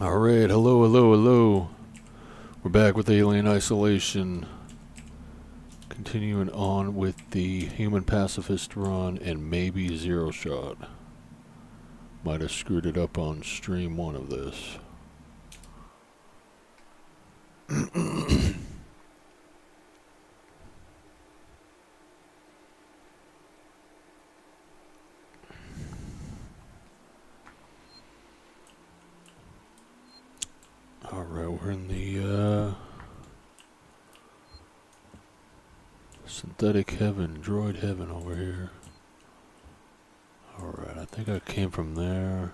Alright, hello, hello, hello. We're back with Alien Isolation. Continuing on with the Human Pacifist run and maybe Zero Shot. Might have screwed it up on stream one of this. Alright, we're in the synthetic heaven, droid heaven over here. Alright, I think I came from there.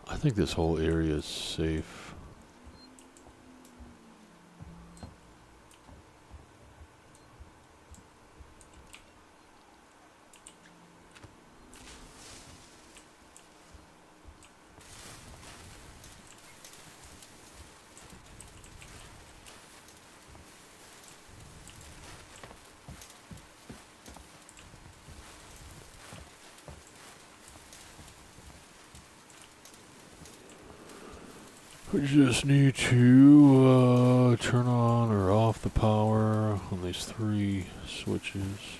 I think this whole area is safe. We just need to turn on or off the power on these three switches.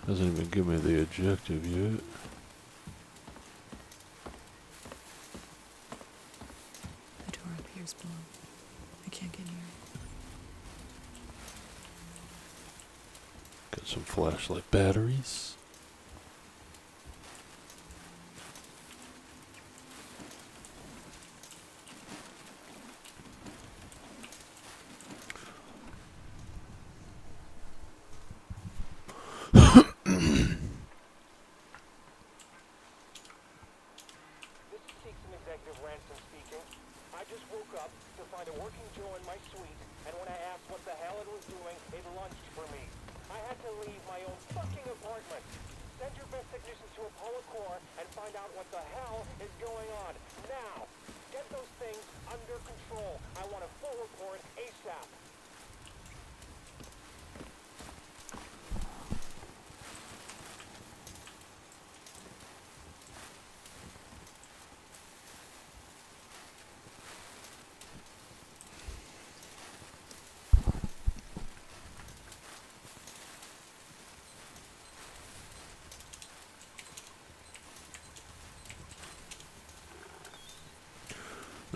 Doesn't even give me the objective yet. The door appears below. I can't get near it. Got some flashlight batteries.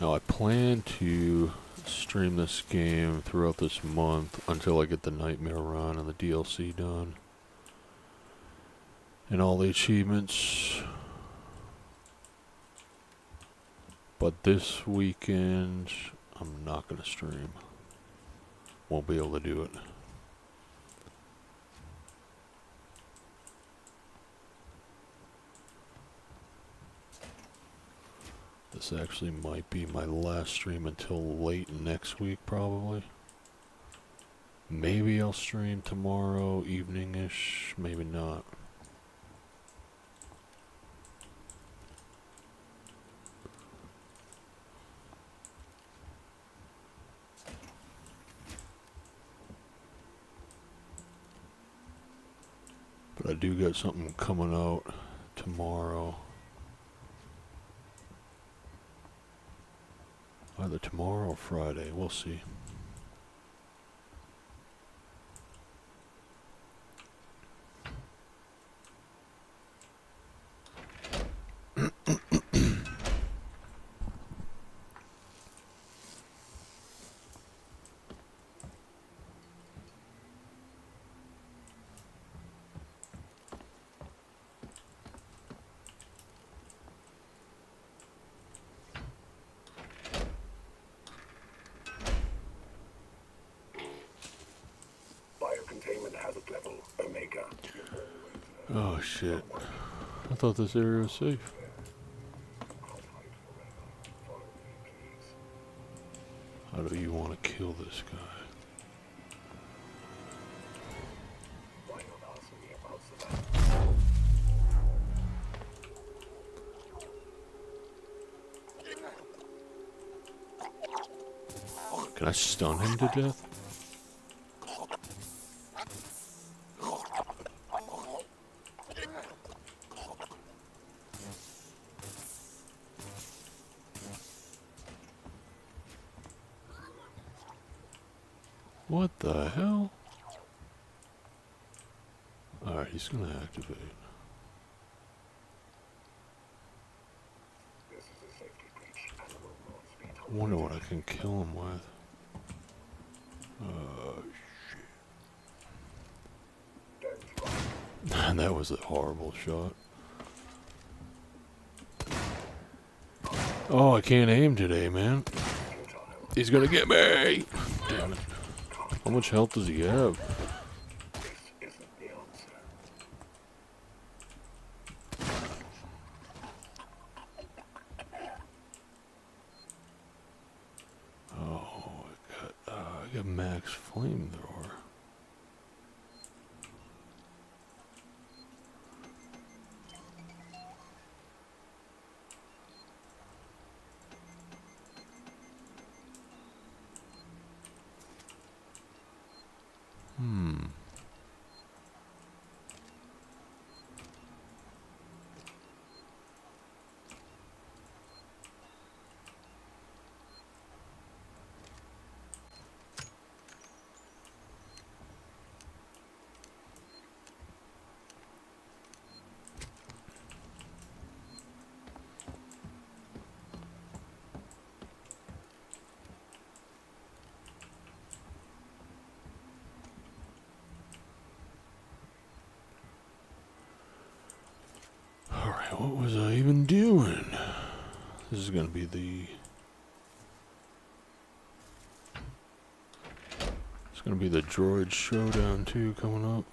Now I plan to stream this game throughout this month until I get the Nightmare run and the DLC done. And all the achievements. But this weekend, I'm not going to stream. Won't be able to do it. This actually might be my last stream until late next week, probably. Maybe I'll stream tomorrow evening-ish, maybe not. But I do got something coming out tomorrow. Either tomorrow or Friday, we'll see. Oh shit. I thought this area was safe. How do you want to kill this guy? Can I stun him to death? What the hell? Alright, he's gonna activate. I wonder what I can kill him with. Shit. That was a horrible shot. Oh, I can't aim today, man. He's gonna get me! Damn it. How much health does he have? Oh, I got max flamethrower. Alright, what was I even doing? This is gonna be the... It's gonna be the droid showdown too coming up.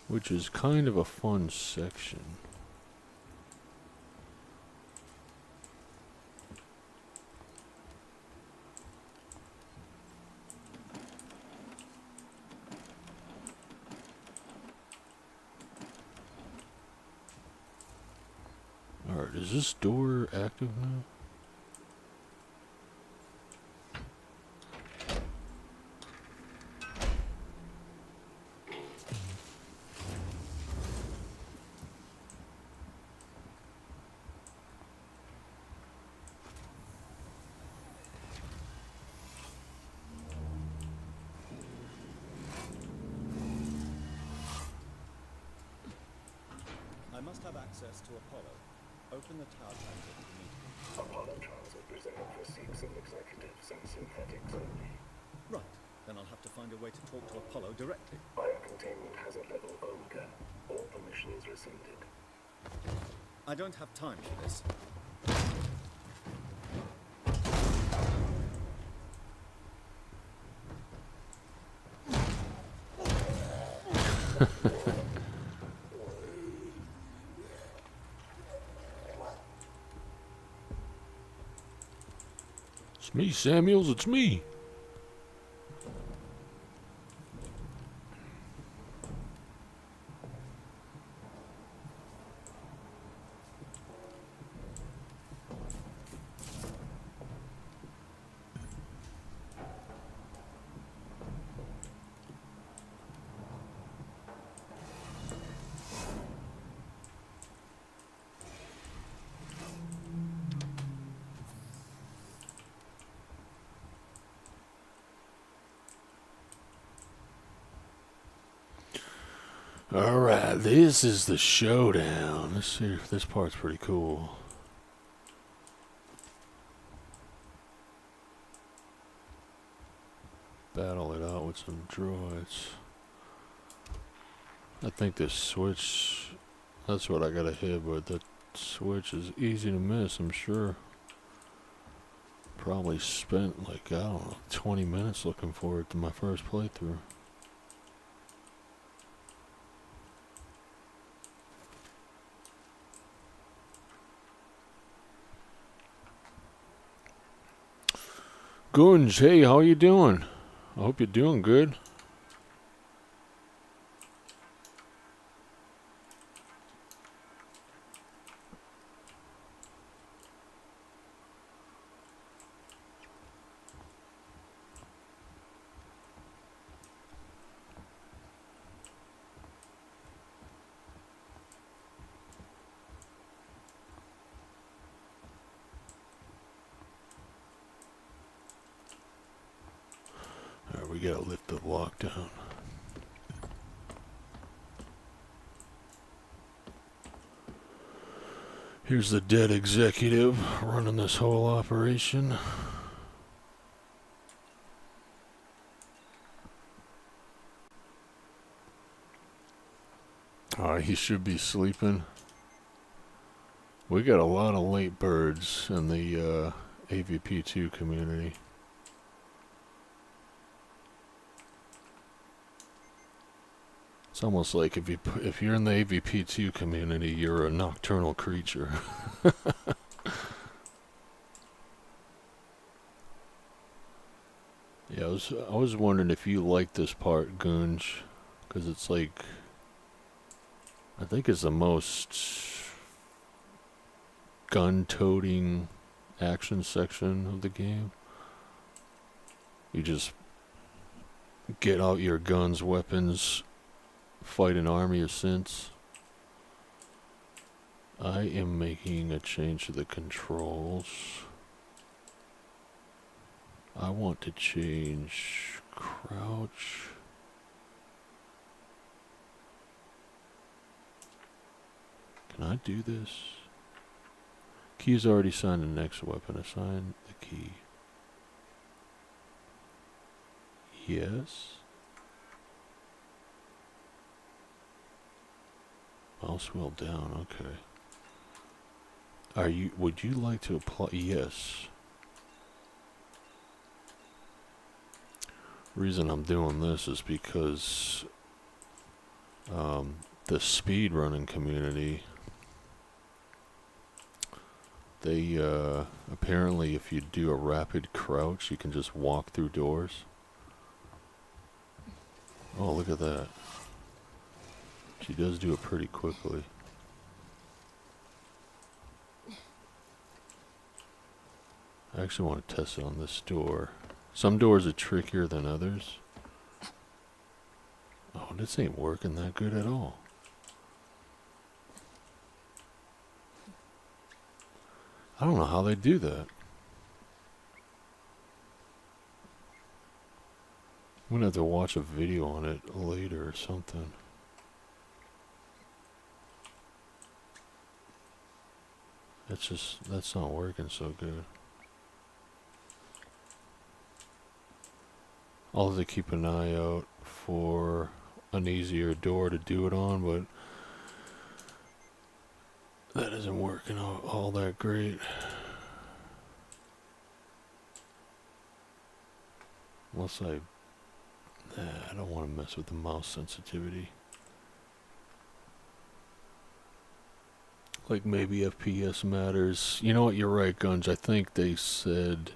Which is kind of a fun section. Alright, is this door active now? I must have access to Apollo. Open the tower transit immediately. Apollo transit reserved for Seeks and executives and synthetics only. Right. Then I'll have to find a way to talk to Apollo directly. Biocontainment hazard level Omega. All permissions rescinded. I don't have time for this. It's me, Samuels, it's me! Alright, this is the showdown. Let's see if this part's pretty cool. Battle it out with some droids. I think this switch, that's what I gotta hit, but that switch is easy to miss, I'm sure. Probably spent like, I don't know, 20 minutes looking for it to my first playthrough. Gunj, hey, how you doing? I hope you're doing good. we gotta lift the lockdown. Here's the dead executive running this whole operation. He should be sleeping. We got a lot of late birds in the AVP2 community. It's almost like if you're in the AVP2 community, you're a nocturnal creature. Yeah, I was wondering if you like this part, Gunj, because it's like, I think it's the most gun-toting action section of the game. You just get out your guns, weapons, fight an army of synths. I am making a change to the controls. I want to change crouch. Can I do this? Key's already assigned the next weapon. Assign the key. Yes. Mouse wheel down, okay. Would you like to apply? Yes. Reason I'm doing this is because the speedrunning community, they apparently if you do a rapid crouch, you can just walk through doors. Oh, look at that. She does do it pretty quickly. I actually want to test it on this door. Some doors are trickier than others. Oh, this ain't working that good at all. I don't know how they do that. I'm gonna have to watch a video on it later or something. That's not working so good. I'll have to keep an eye out for an easier door to do it on, but that isn't working all that great. Unless I don't want to mess with the mouse sensitivity. Like maybe FPS matters. You know what, you're right, Gunge. I think they said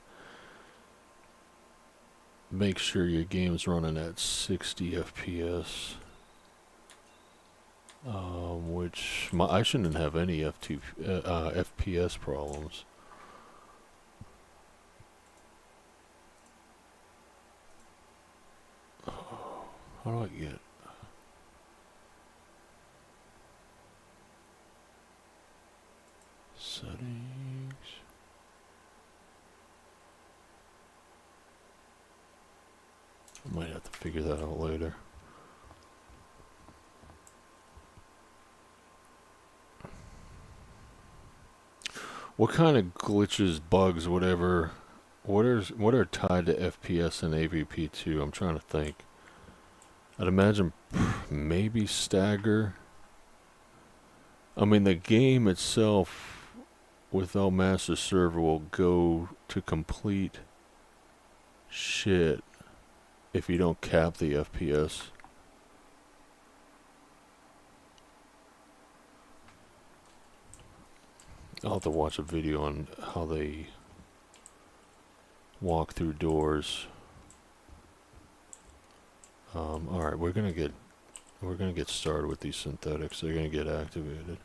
make sure your game's running at 60 FPS. Which I shouldn't have any FPS problems. How do I get? Settings. I might have to figure that out later. What kind of glitches, bugs, whatever, what are tied to FPS and AVP2? I'm trying to think. I'd imagine maybe stagger. I mean, the game itself without master server will go to complete shit if you don't cap the FPS. I'll have to watch a video on how they walk through doors. Alright, we're gonna get started with these synthetics. They're gonna get activated.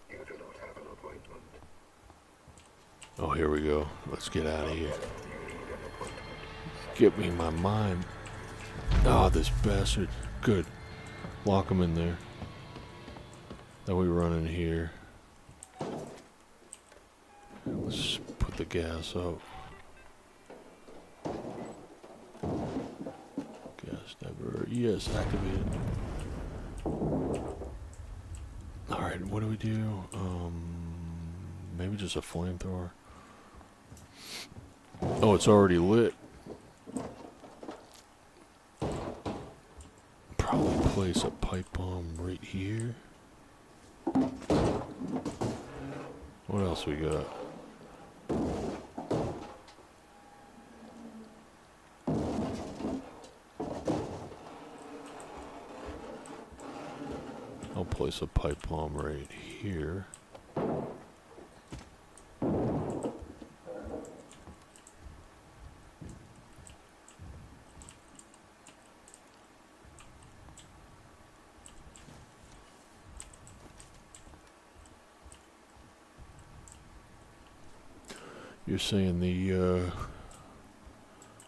You do not have an appointment. Oh, here we go. Let's get out of here. You need an appointment. Get me my mind. Ah, this bastard. Good. Lock him in there. Then we run in here. Let's put the gas out. Gas never. Yes, activated. Alright, what do we do? Maybe just a flamethrower. Oh, it's already lit. Probably place a pipe bomb right here. What else we got? I'll place a pipe bomb right here. You're saying the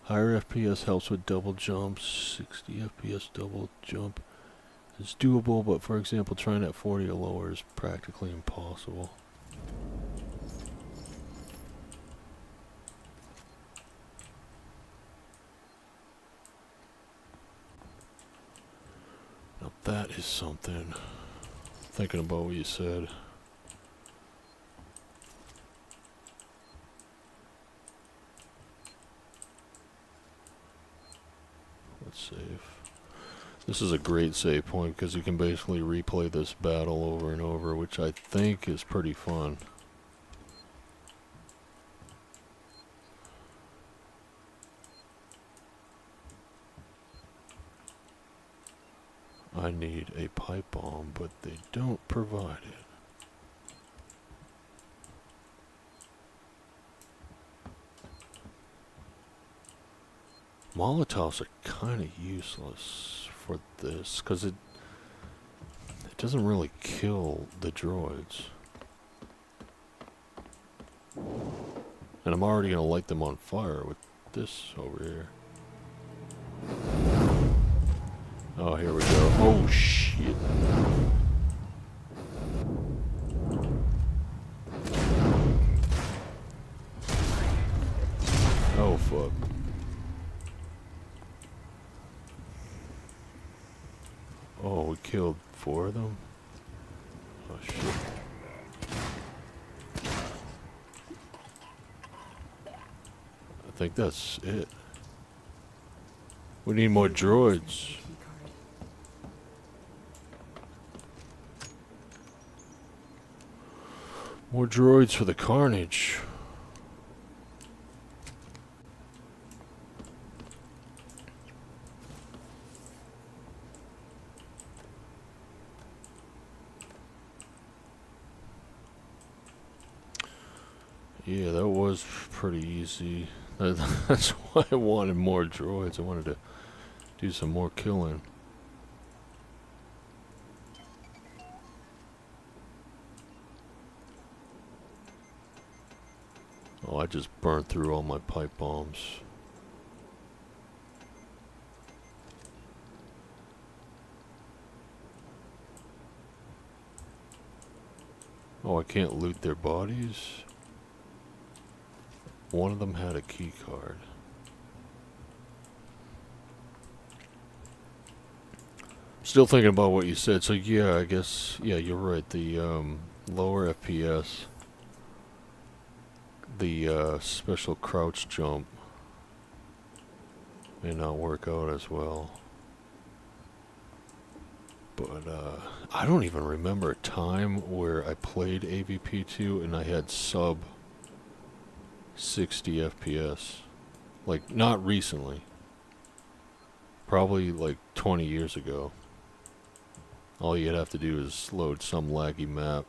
higher FPS helps with double jumps. 60 FPS double jump is doable, but for example, trying at 40 or lower is practically impossible. Now that is something. Thinking about what you said. Let's save. This is a great save point because you can basically replay this battle over and over, which I think is pretty fun. I need a pipe bomb, but they don't provide it. Molotovs are kind of useless for this, because it doesn't really kill the droids. And I'm already going to light them on fire with this over here. Oh, here we go. Oh, shit. Oh, fuck. Oh, we killed 4 of them? Oh, shit. I think that's it. We need more droids. More droids for the carnage. Yeah, that was pretty easy. That's why I wanted more droids. I wanted to do some more killing. Oh, I just burned through all my pipe bombs. Oh, I can't loot their bodies? One of them had a key card. Still thinking about what you said. So yeah, I guess, yeah, you're right. The lower FPS, the special crouch jump may not work out as well. But I don't even remember a time where I played AVP2 and I had sub 60 FPS. Like, not recently. Probably like 20 years ago. All you'd have to do is load some laggy map.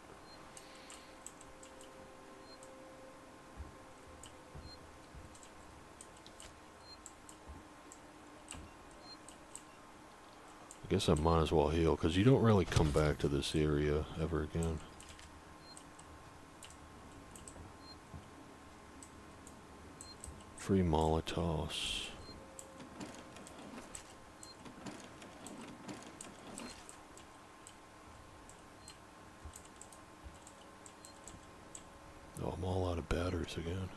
I guess I might as well heal, because you don't really come back to this area ever again. Free Molotovs. Oh, I'm all out of batteries again.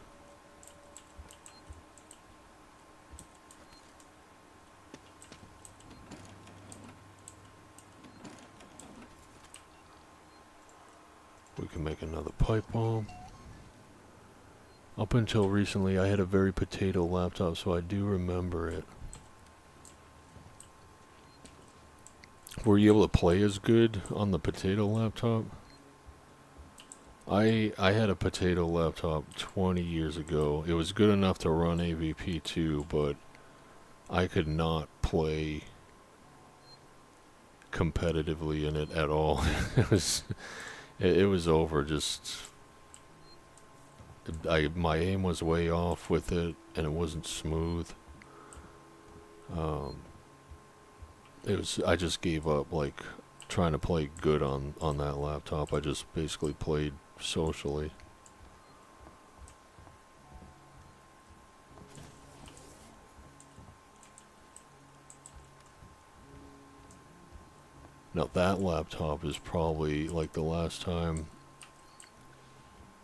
We can make another pipe bomb. Up until recently, I had a very potato laptop, so I do remember it. Were you able to play as good on the potato laptop? I had a potato laptop 20 years ago. It was good enough to run AVP2, but I could not play competitively in it at all. it was over. Just my aim was way off with it, and it wasn't smooth. I just gave up, like, trying to play good on that laptop. I just basically played socially. Now that laptop is probably like the last time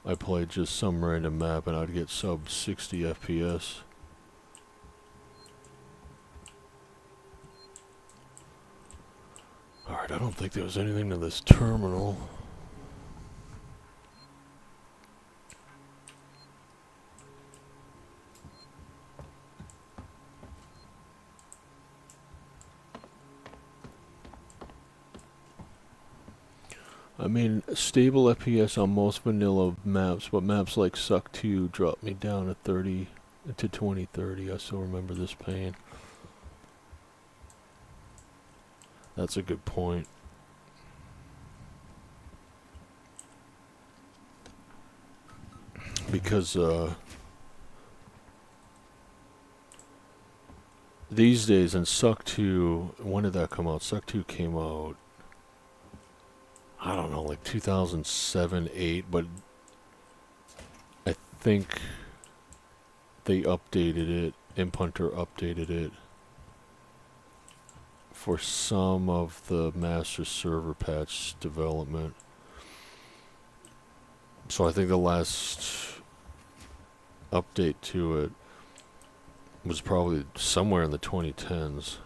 I played just some random map and I'd get sub 60 FPS. Alright, I don't think there was anything to this terminal. I mean, stable FPS on most vanilla maps, but maps like Suck 2 dropped me down to 2030. I still remember this pain. That's a good point. Because, these days in Suck 2, when did that come out? Suck 2 came out, I don't know, like 2007, 8, but I think they updated it, Imp Hunter updated it for some of the master server patch development. So I think the last update to it was probably somewhere in the 2010s.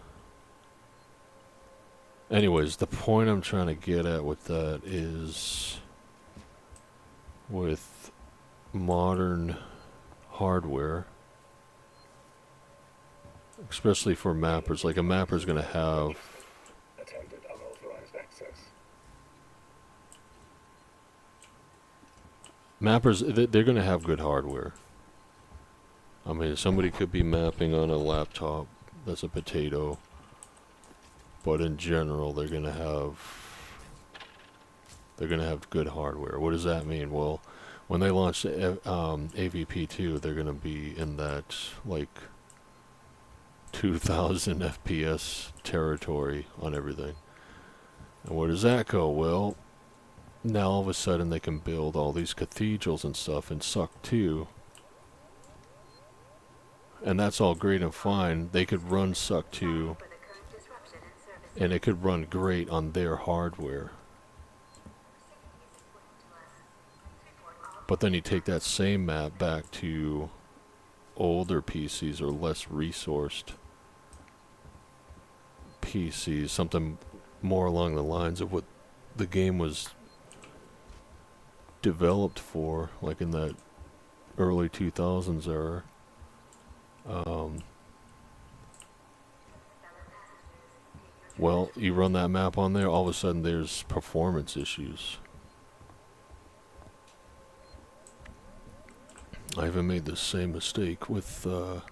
Anyways, the point I'm trying to get at with that is, with modern hardware, especially for mappers, like a mapper's going to have Attempted unauthorized access. mappers, they're going to have good hardware. I mean, somebody could be mapping on a laptop that's a potato, but in general, they're going to have good hardware. What does that mean? Well, when they launch AVP2, they're going to be in that, like, 2000 FPS territory on everything. And where does that go? Well, now all of a sudden they can build all these cathedrals and stuff in Suck 2. And that's all great and fine. They could run Suck 2, and it could run great on their hardware. But then you take that same map back to older PCs or less resourced PCs, something more along the lines of what the game was developed for, like in that early 2000s era. Well, you run that map on there, all of a sudden there's performance issues. I even made the same mistake with the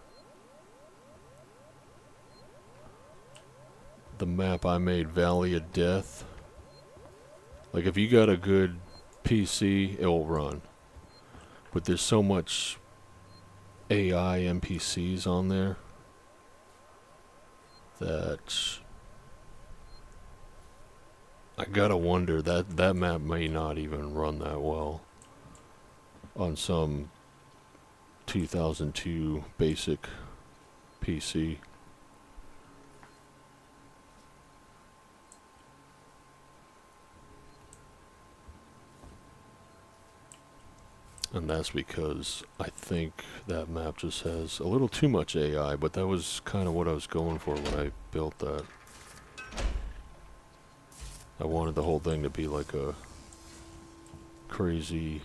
map I made, Valley of Death. Like, if you got a good PC, it will run. But there's so much AI NPCs on there that I gotta wonder that map may not even run that well on some 2002 basic PC. And that's because I think that map just has a little too much AI, but that was kind of what I was going for when I built that. I wanted the whole thing to be like a crazy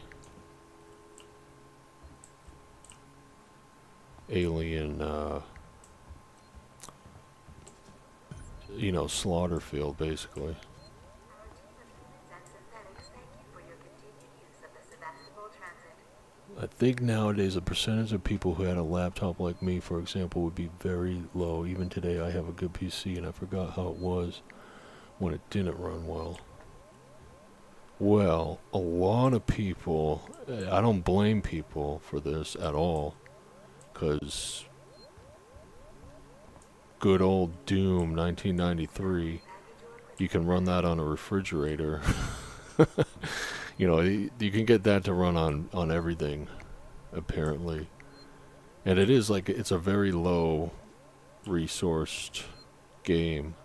alien, you know, slaughter field, basically. I think nowadays the percentage of people who had a laptop like me, for example, would be very low. Even today I have a good PC and I forgot how it was when it didn't run well. Well, a lot of people, I don't blame people for this at all, because good old Doom 1993, you can run that on a refrigerator. You know, you can get that to run on everything, apparently. And it is like, it's a very low resourced game.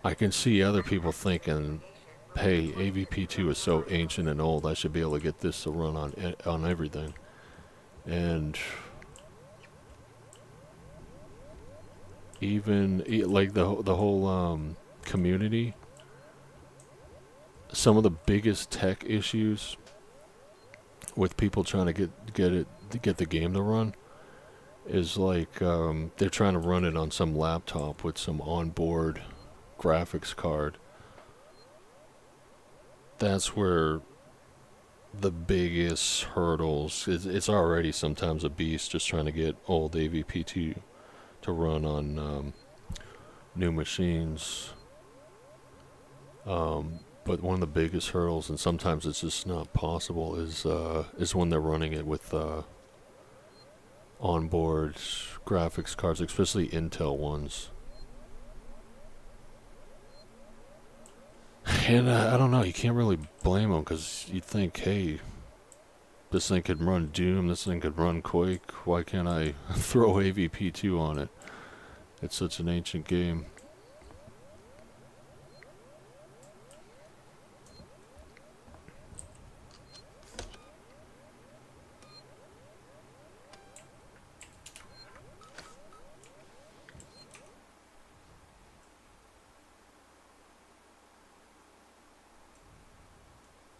I can see other people thinking, hey, AVP2 is so ancient and old, I should be able to get this to run on everything. And even like the whole community, some of the biggest tech issues with people trying to get the game to run is like they're trying to run it on some laptop with some onboard graphics card. That's where the biggest hurdles, it's already sometimes a beast just trying to get old AVP2 to run on new machines. But one of the biggest hurdles, and sometimes it's just not possible, is when they're running it with onboard graphics cards, especially Intel ones. And I don't know, you can't really blame them, because you'd think, hey, this thing could run Doom, this thing could run Quake, why can't I throw AVP2 on it? It's such an ancient game.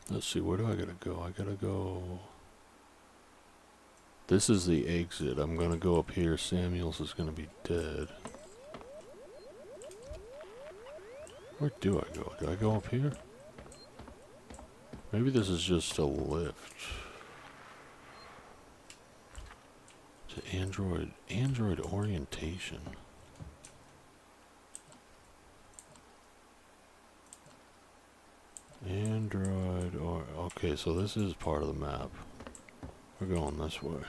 Let's see, where do I gotta go? I gotta go... This is the exit. I'm gonna go up here. Samuels is gonna be dead. Where do I go? Do I go up here? Maybe this is just a lift. To Android orientation. Android, or okay, so this is part of the map. We're going this way.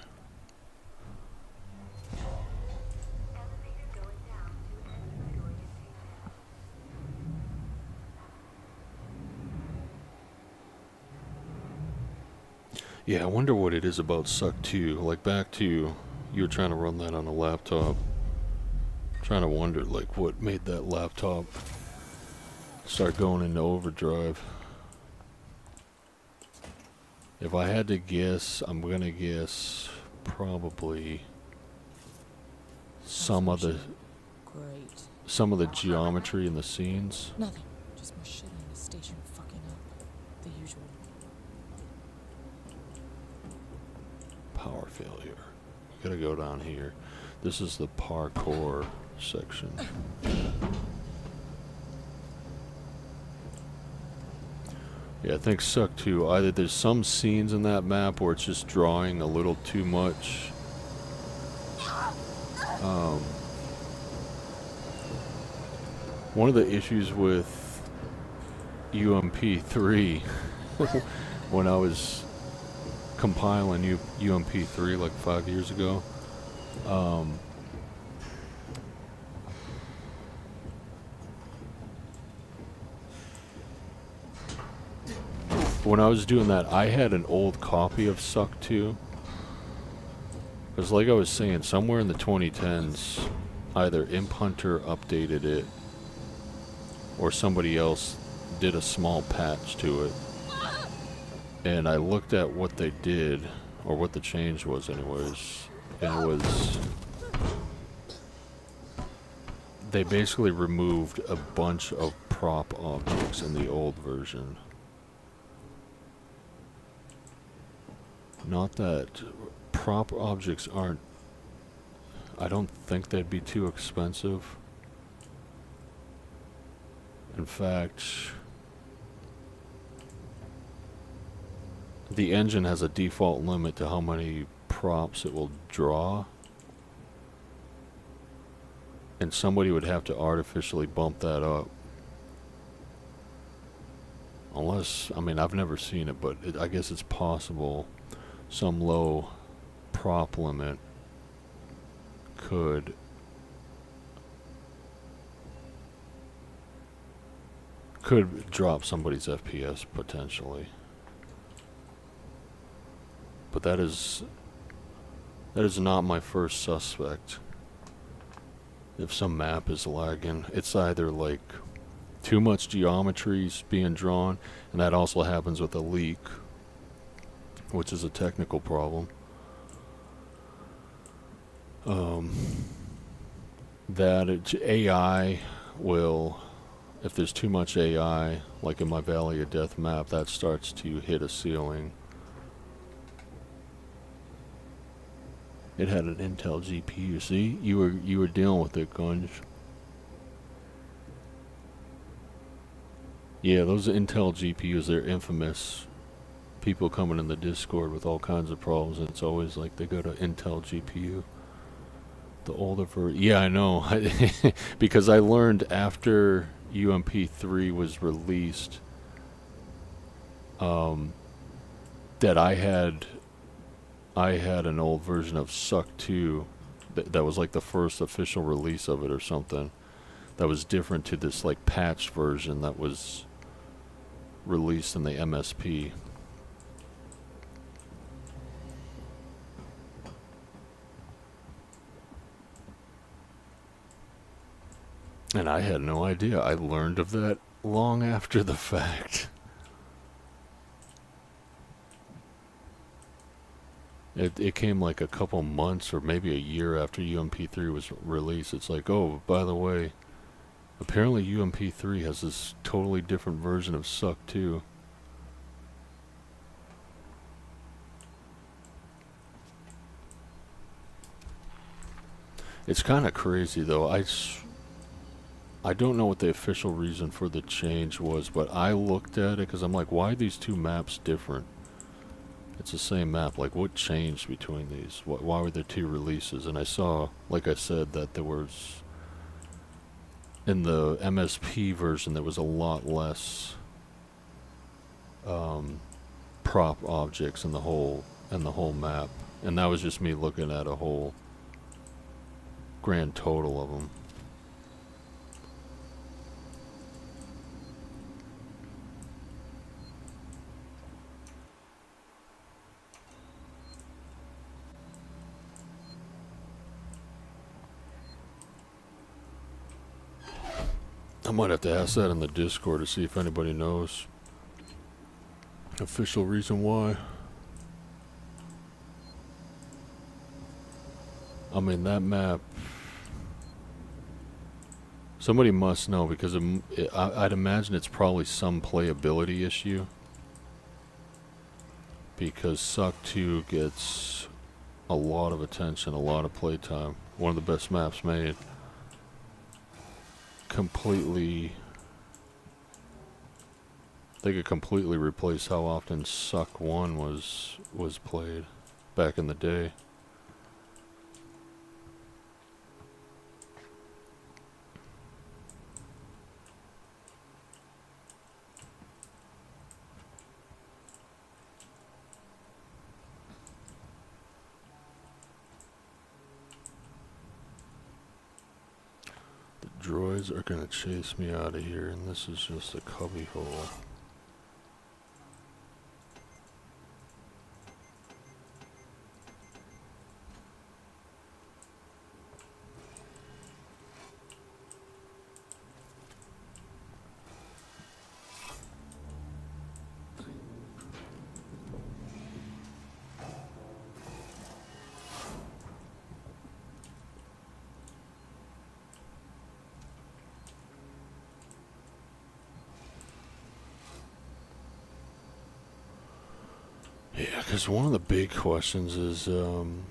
Yeah, I wonder what it is about Suck 2. Like, back to you were trying to run that on a laptop. Trying to wonder, like, what made that laptop start going into overdrive. If I had to guess, I'm gonna guess probably some of the geometry in the scenes. Nothing. Just more shit in the station fucking up. The usual. Power failure. We gotta go down here. This is the parkour section. Yeah, I think Suck 2, either there's some scenes in that map where it's just drawing a little too much. One of the issues with UMP3 when I was compiling UMP3 like 5 years ago, when I was doing that, I had an old copy of Suck 2. Because like I was saying, somewhere in the 2010s, either Imp Hunter updated it, or somebody else did a small patch to it. And I looked at what they did, or what the change was anyways, and it was... They basically removed a bunch of prop objects in the old version. Not that prop objects aren't... I don't think they'd be too expensive. In fact, the engine has a default limit to how many props it will draw. And somebody would have to artificially bump that up. Unless, I mean, I've never seen it, but I guess it's possible some low prop limit could drop somebody's FPS potentially. But that is not my first suspect. If some map is lagging, it's either like too much geometry's being drawn, and that also happens with a leak, which is a technical problem. AI will, if there's too much AI, like in my Valley of Death map, that starts to hit a ceiling. It had an Intel GPU. See, you were dealing with it, Gunge. Yeah, those Intel GPUs, they're infamous. People coming in the Discord with all kinds of problems, and it's always like they go to Intel GPU. The older version. Yeah, I know. Because I learned after UMP3 was released that I had an old version of Suck 2 that was like the first official release of it or something. That was different to this like patched version that was released in the MSP. And I had no idea. I learned of that long after the fact. It came like a couple months or maybe a year after UMP3 was released. It's like, oh, by the way, apparently UMP3 has this totally different version of Suck 2. It's kind of crazy though. I don't know what the official reason for the change was, but I looked at it because I'm like, why are these two maps different? It's the same map. Like, what changed between these? Why were there two releases? And I saw, like I said, that there was, in the MSP version, there was a lot less prop objects in the whole map, and that was just me looking at a whole grand total of them. I might have to ask that in the Discord to see if anybody knows official reason why. I mean, that map, somebody must know, because I'd imagine it's probably some playability issue, because Suck 2 gets a lot of attention, a lot of playtime. One of the best maps made. They could completely replace how often Suck 1 was played back in the day. The droids are gonna chase me out of here, and this is just a cubby hole. Yeah, because one of the big questions is, do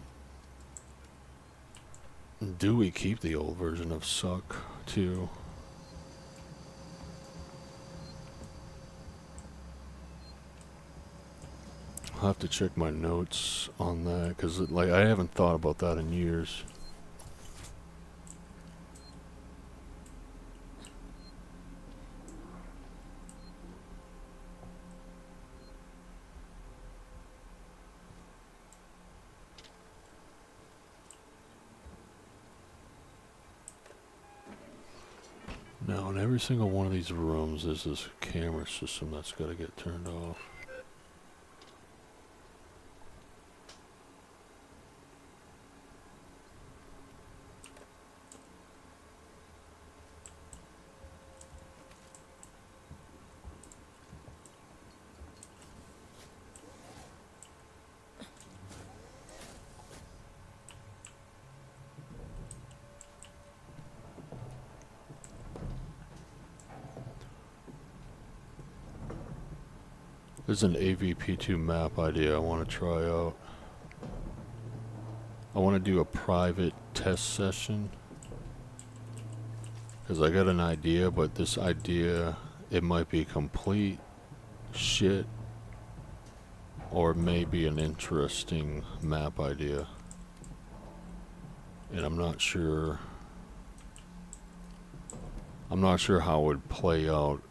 we keep the old version of Suck, too? I'll have to check my notes on that, because, like, I haven't thought about that in years. Now, in every single one of these rooms, there's this camera system that's got to get turned off. There's an AVP2 map idea I want to try out. I want to do a private test session. Because I got an idea, but this idea, it might be complete shit. Or it may be an interesting map idea. And I'm not sure how it would play out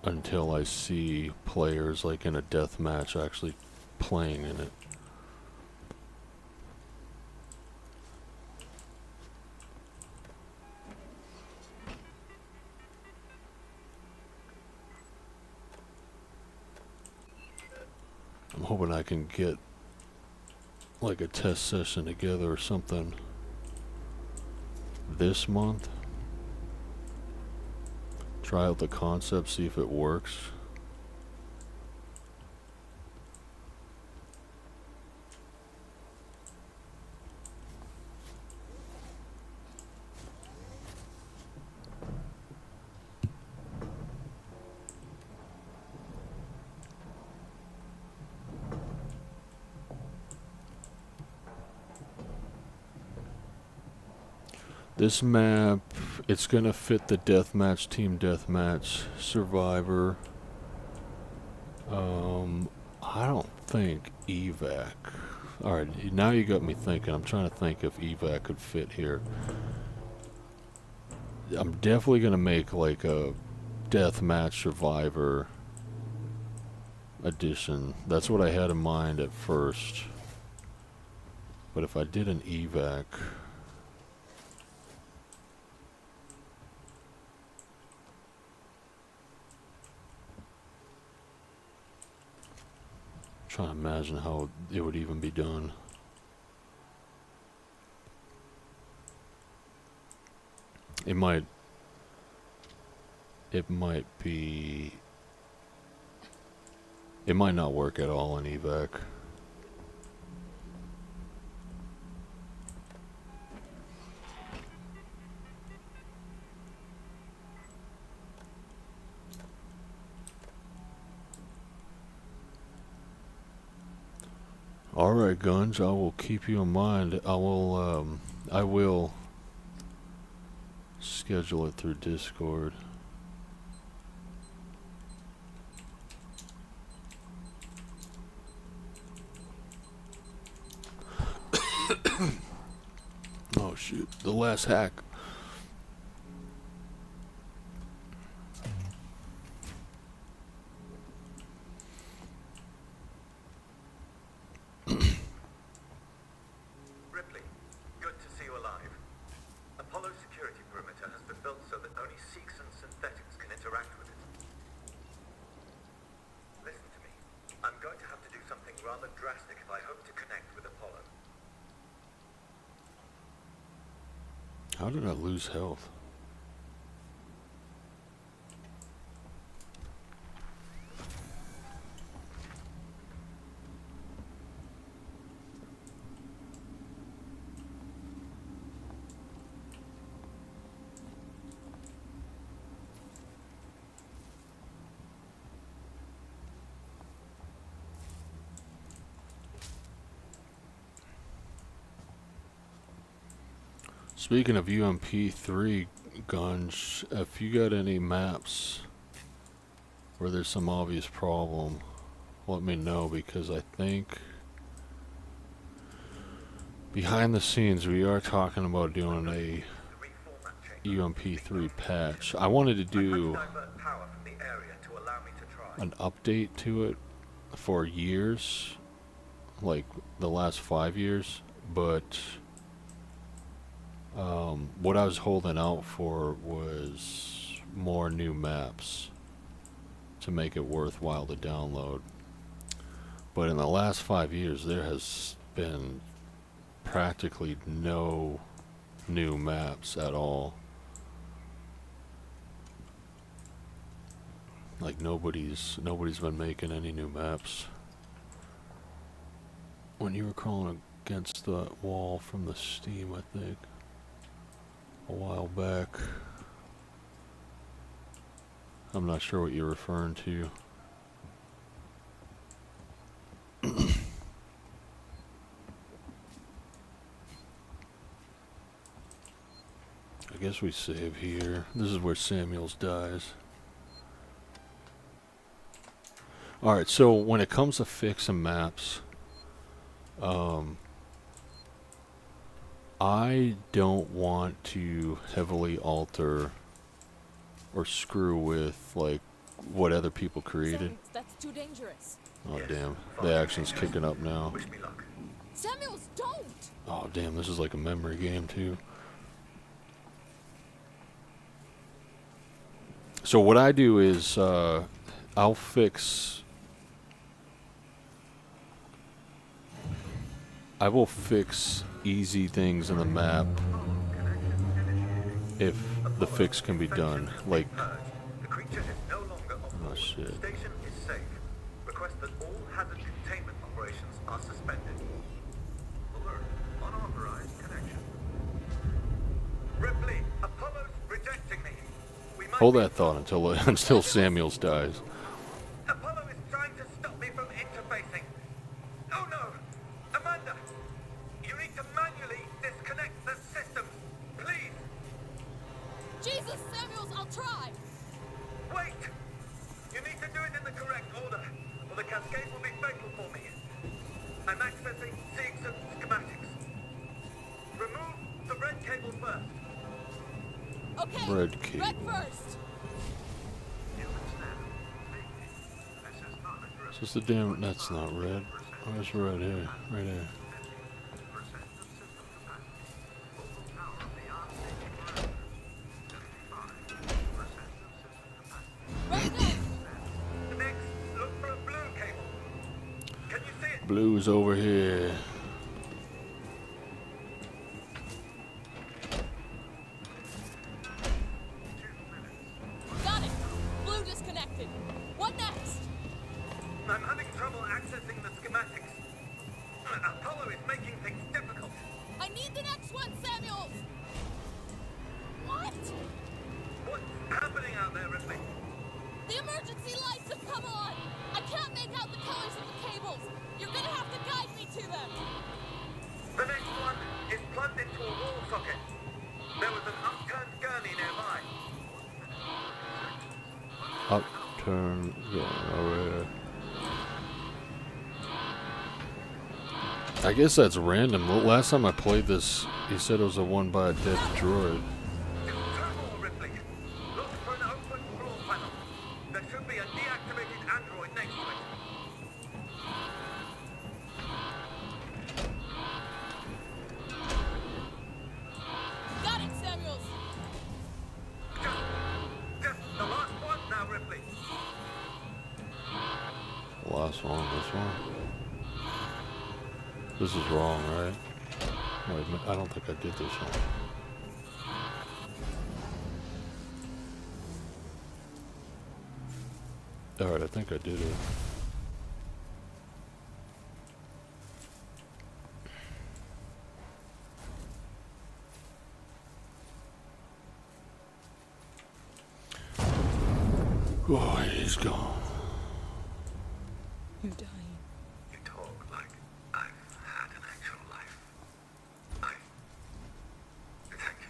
until I see players like in a death match actually playing in it. I'm hoping I can get like a test session together or something this month. Try out the concept, see if it works. This map, it's gonna fit the deathmatch, team deathmatch, survivor. I don't think evac. Alright, now you got me thinking. I'm trying to think if evac could fit here. I'm definitely gonna make like a deathmatch survivor edition. That's what I had in mind at first. But if I did an evac, trying to imagine how it would even be done. It might not work at all in evac. Alright, Guns, I will keep you in mind. I will schedule it through Discord. Oh shoot, the last hack. Ripley, good to see you alive. Apollo's security perimeter has been built so that only Sikhs and synthetics can interact with it. Listen to me. I'm going to have to do something rather drastic if I hope to connect with Apollo. How did I lose health? Speaking of UMP3 guns, if you got any maps where there's some obvious problem, let me know, because I think behind the scenes we are talking about doing a The reformat chamber. UMP3 patch. I wanted to I had do to divert power from the area to allow me to try. an update to it for years, like the last 5 years, but what I was holding out for was more new maps to make it worthwhile to download. But in the last 5 years, there has been practically no new maps at all. Like nobody's been making any new maps. When you were crawling against the wall from the steam, I think, a while back. I'm not sure what you're referring to. I guess we save here. This is where Samuels dies. Alright, so when it comes to fixing maps, I don't want to heavily alter or screw with like what other people created. That's too dangerous. Oh Yes, damn, fine. the action's kicking up now. Wish me luck. Samuels, don't! Oh damn, this is like a memory game too. So what I do is I'll fix. I will fix easy things in the map if the fix can be done. Like, The creature is no longer operable. oh shit. The station is safe. Request that all hazard containment operations are suspended. Alert. Unauthorized connection. Ripley, Apollo's rejecting me. We might Hold be- that thought until Samuels dies. Apollo is trying to stop me from interfacing. Oh no! Amanda! You need to manually disconnect the systems. Please! Jesus, Samuels, I'll try! Wait! You need to do it in the correct order, or the cascade will be fatal for me. I'm accessing Seegson schematics. Remove the red cable first. Okay, Red red cable. first! It's just a damn. That's not red. Where's red here? Right here. Right there! Next, look for a blue cable. Can you see it? Blue's over here. Got it! Blue disconnected. What next? I'm having trouble accessing the schematics. Apollo is making things difficult. I need the next one, Samuels! What? What's happening out there, Ripley? The emergency lights have come on! I can't make out the colors of the cables! You're gonna have to guide me to them! The next one is plugged into a wall socket. There was an upturned gurney nearby. Upturn. Yeah, over here. I guess that's random. The last time I played this, he said it was a one by a dead droid. Two more, Ripley. Look for an open floor panel. There should be a deactivated android next to it. Got it, Samuels! Just the last one now, Ripley. Last one, this one. This is wrong, right? Wait, I don't think I did this one. Alright, I think I did it. Oh, he's gone. You're dying. You talk like I've had an actual life. Thank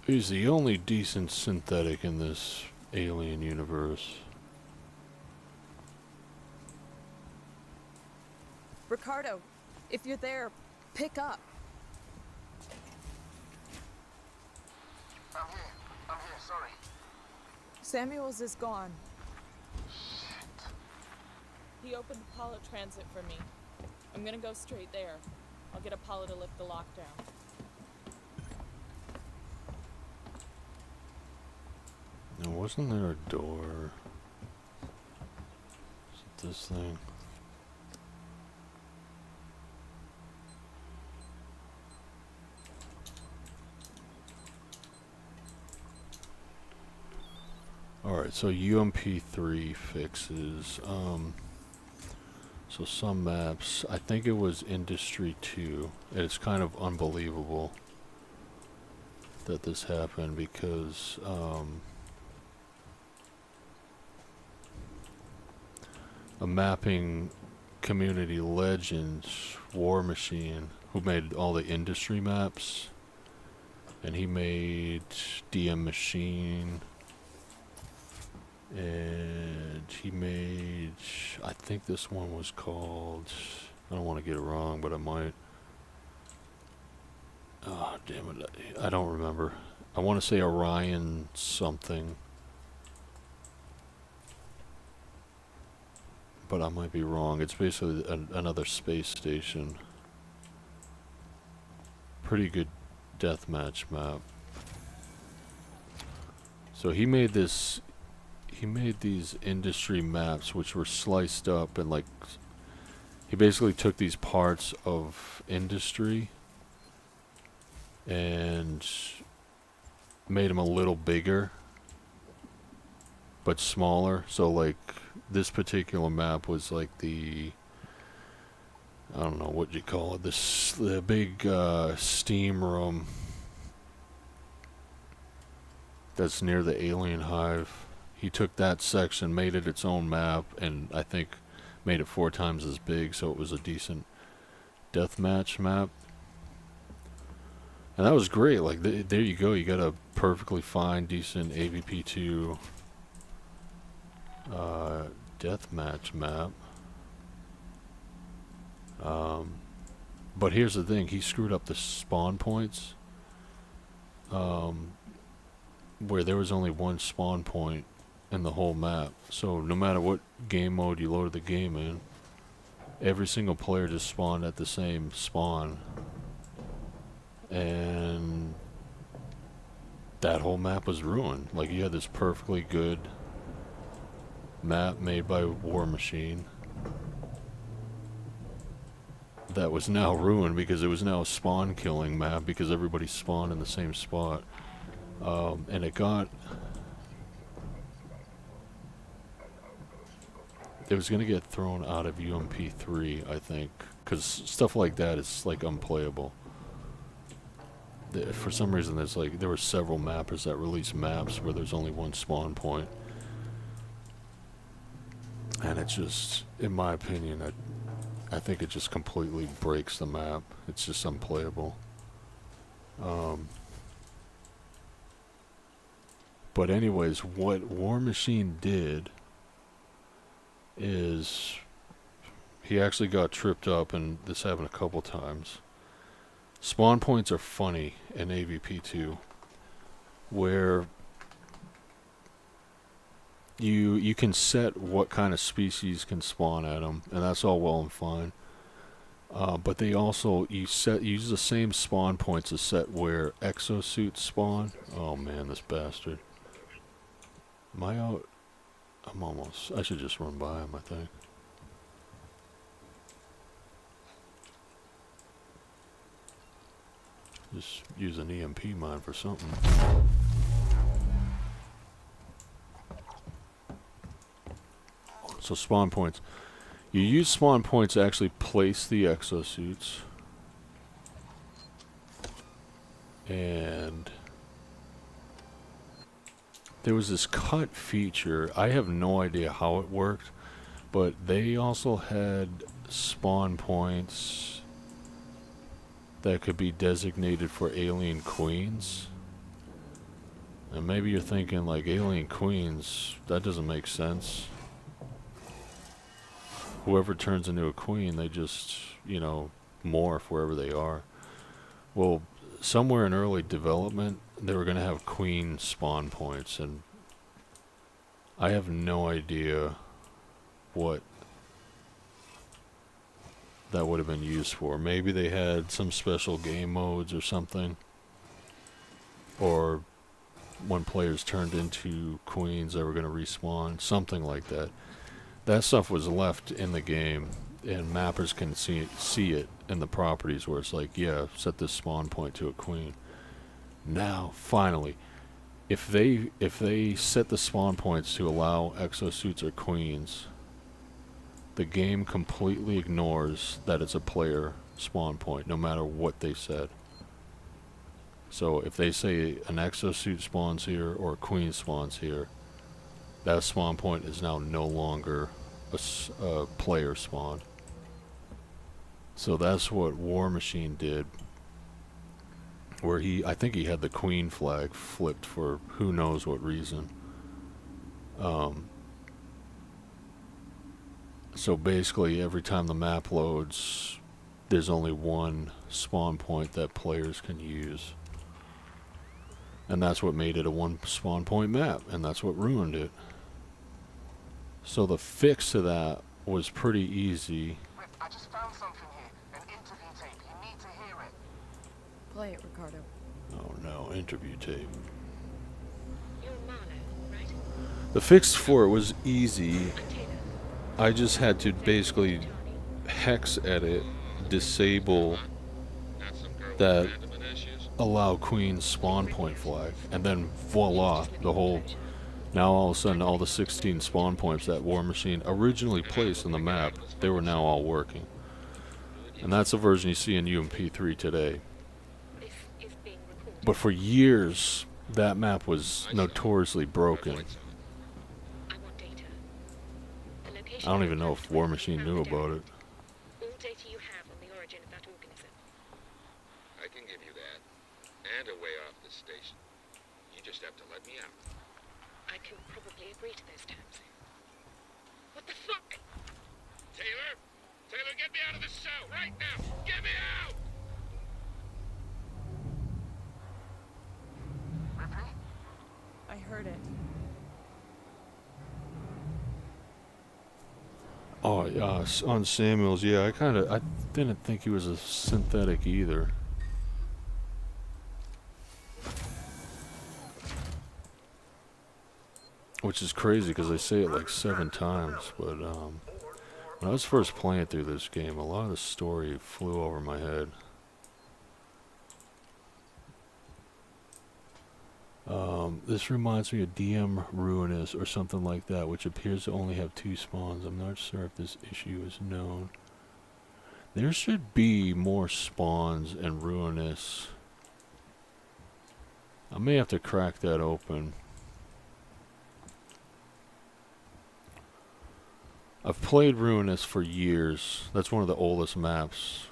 He's the only decent synthetic in this alien universe. Ricardo, if you're there, pick up. I'm here, sorry. Samuels is gone. He opened Apollo Transit for me. I'm gonna go straight there. I'll get Apollo to lift the lockdown. Now, wasn't there a door? Is it this thing? Alright, so UMP3 fixes. So some maps, I think it was Industry 2. It's kind of unbelievable that this happened because a mapping community legend, War Machine, who made all the industry maps, and he made DM Machine, and he made, I think this one was called, I don't want to get it wrong, but I might. Oh, damn it, I don't remember. I want to say Orion something, but I might be wrong. It's basically another space station. Pretty good deathmatch map. So he made this. He made these industry maps which were sliced up, and like he basically took these parts of industry and made them a little bigger but smaller. So like this particular map was like the, I don't know what you call it, the big steam room that's near the alien hive. He took that section, made it its own map, and I think made it 4 times as big, so it was a decent deathmatch map. And that was great. Like, there you go. You got a perfectly fine, decent AVP2 deathmatch map. But here's the thing. He screwed up the spawn points. Where there was only one spawn point in the whole map. So no matter what game mode you loaded the game in, every single player just spawned at the same spawn. And that whole map was ruined. Like, you had this perfectly good map made by War Machine that was now ruined because it was now a spawn killing map because everybody spawned in the same spot. And it was going to get thrown out of UMP3, I think, because stuff like that is like unplayable. For some reason, there were several mappers that released maps where there's only one spawn point, and it just, in my opinion, I think it just completely breaks the map. It's just unplayable. But anyways, what War Machine did is he actually got tripped up, and this happened a couple times. Spawn points are funny in AVP2, where you can set what kind of species can spawn at them, and that's all well and fine. But they also, you use the same spawn points to set where exosuits spawn. Oh man, this bastard. Am I out? I'm almost. I should just run by him, I think. Just use an EMP mine for something. So spawn points. You use spawn points to actually place the exosuits. And there was this cut feature. I have no idea how it worked, but they also had spawn points that could be designated for alien queens. And maybe you're thinking like alien queens, that doesn't make sense. Whoever turns into a queen, they just, you know, morph wherever they are. Well, somewhere in early development, they were going to have queen spawn points, and I have no idea what that would have been used for. Maybe they had some special game modes or something. Or when players turned into queens, they were going to respawn. Something like that. That stuff was left in the game, and mappers can see it in the properties where it's like, yeah, set this spawn point to a queen. Now, finally, if they set the spawn points to allow exosuits or queens, the game completely ignores that it's a player spawn point, no matter what they said. So if they say an exosuit spawns here or a queen spawns here, that spawn point is now no longer a player spawn. So that's what War Machine did, where I think he had the queen flag flipped for who knows what reason. So basically every time the map loads, there's only one spawn point that players can use. And that's what made it a one spawn point map, and that's what ruined it. So the fix to that was pretty easy. I just found something here, an interview tape. You need to hear it. Play it, Ricardo. Oh no, interview tape. You're Marlowe, right? The fix for it was easy. I'm Taylor. I just had to basically hex edit, disable that allow queen spawn point flag, and then voila, the whole, now all of a sudden all the 16 spawn points that War Machine originally placed in the map, they were now all working. And that's the version you see in UMP3 today. This is being recorded. But for years, that map was notoriously broken. I want data. The location I don't of even the know if War Machine knew about it. all data you have on the origin of that organism. I can give you that. And a way off this station. You just have to let me out. I can probably agree to those terms. What the fuck? Taylor? Taylor, get me out of this cell right now! Get me out! Ripley? I heard it. Oh, on Samuels, yeah, I didn't think he was a synthetic either. Which is crazy because they say it like 7 times, but when I was first playing through this game, a lot of the story flew over my head. This reminds me of DM Ruinous or something like that, which appears to only have 2 spawns. I'm not sure if this issue is known. There should be more spawns in Ruinous. I may have to crack that open. I've played Ruinous for years. That's one of the oldest maps.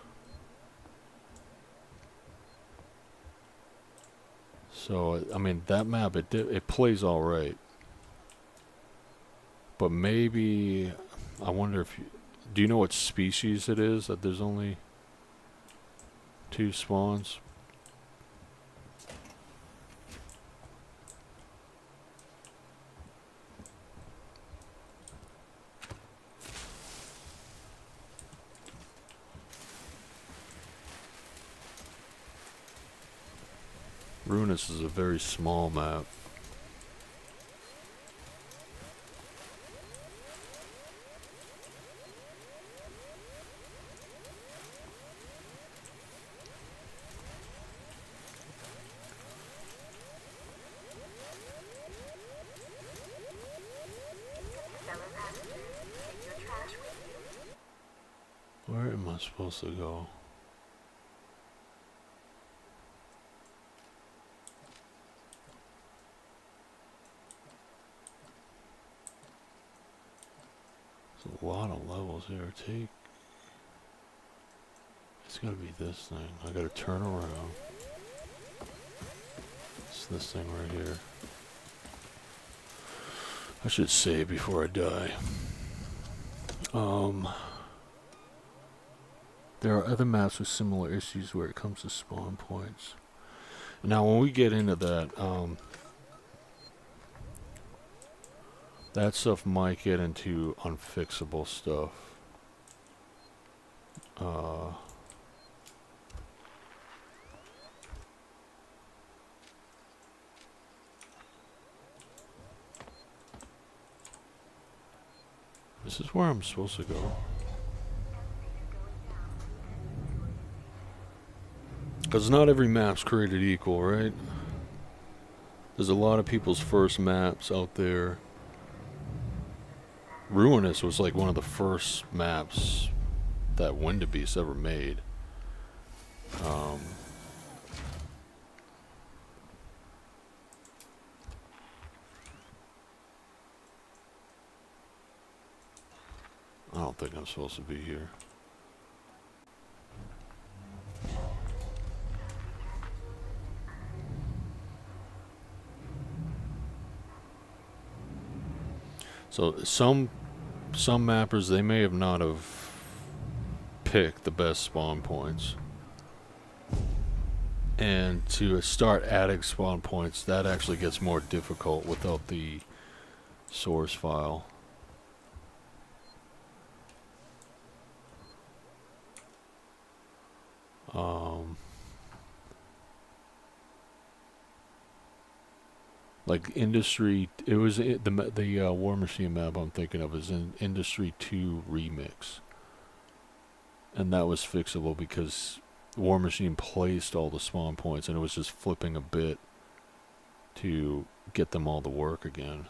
So, I mean, that map, it plays alright. But maybe, I wonder if do you know what species it is that there's only 2 spawns? Ruinous is a very small map. Fellow passengers, take your trash with you. Where am I supposed to go? There's a lot of levels here. It's gotta be this thing. I gotta turn around. It's this thing right here. I should save before I die. There are other maps with similar issues where it comes to spawn points. Now, when we get into that, that stuff might get into unfixable stuff. This is where I'm supposed to go. Because not every map's created equal, right? There's a lot of people's first maps out there. Ruinous was like one of the first maps that Windabeast ever made. I don't think I'm supposed to be here. So some mappers, they may have not have picked the best spawn points. And to start adding spawn points, that actually gets more difficult without the source file. Like Industry, it was the War Machine map I'm thinking of is in Industry 2 Remix, and that was fixable because War Machine placed all the spawn points, and it was just flipping a bit to get them all to work again.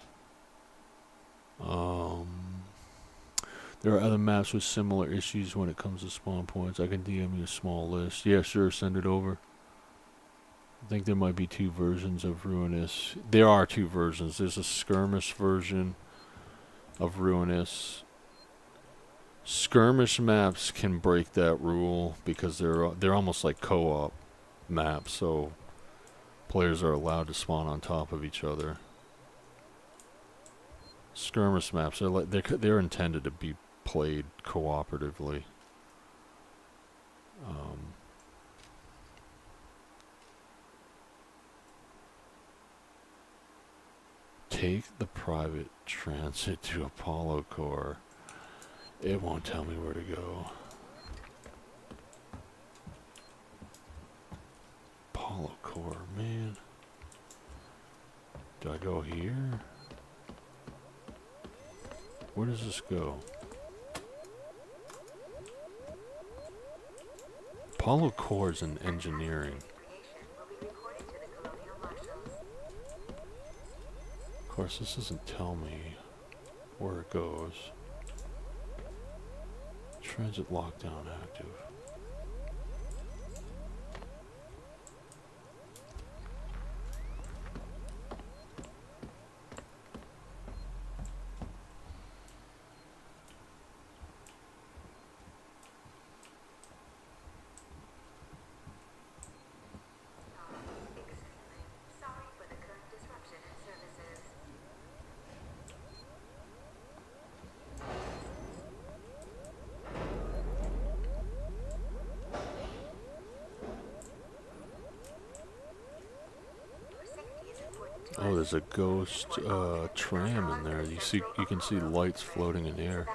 There are other maps with similar issues when it comes to spawn points. I can DM you a small list. Yeah, sure, send it over. I think there might be 2 versions of Ruinous. There are 2 versions. There's a skirmish version of Ruinous. Skirmish maps can break that rule because they're almost like co-op maps, so players are allowed to spawn on top of each other. Skirmish maps they're intended to be played cooperatively. Take the private transit to Apollo Core. It won't tell me where to go. Apollo Core, man. Do I go here? Where does this go? Apollo Core is in engineering. Of course, this doesn't tell me where it goes. Transit lockdown active. Oh, there's a ghost tram in there. You can see lights floating in the air.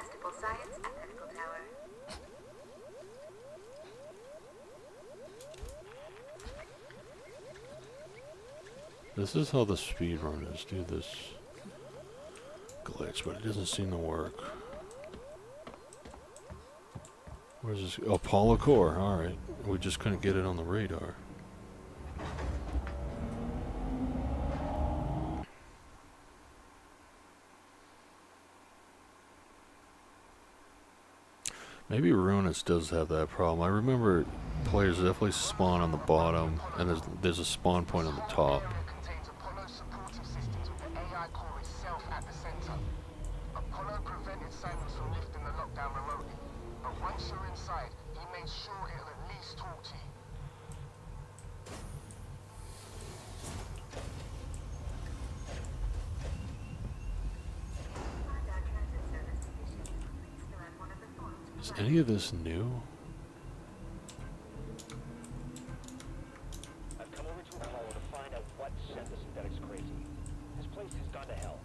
This is how the speedrunners do this glitch, but it doesn't seem to work. Where's this? Oh, Apollo Core. Alright. We just couldn't get it on the radar. Maybe Ruinous does have that problem. I remember players definitely spawn on the bottom, and there's a spawn point on the top. Contains Apollo supportive systems with the AI core itself at the center. Apollo prevented Simons from lifting the lockdown remotely, but once you're inside, he made sure it'll at least talk to you. Is any of this new? I've come over to Apollo to find out what sent the synthetics crazy. This place has gone to hell.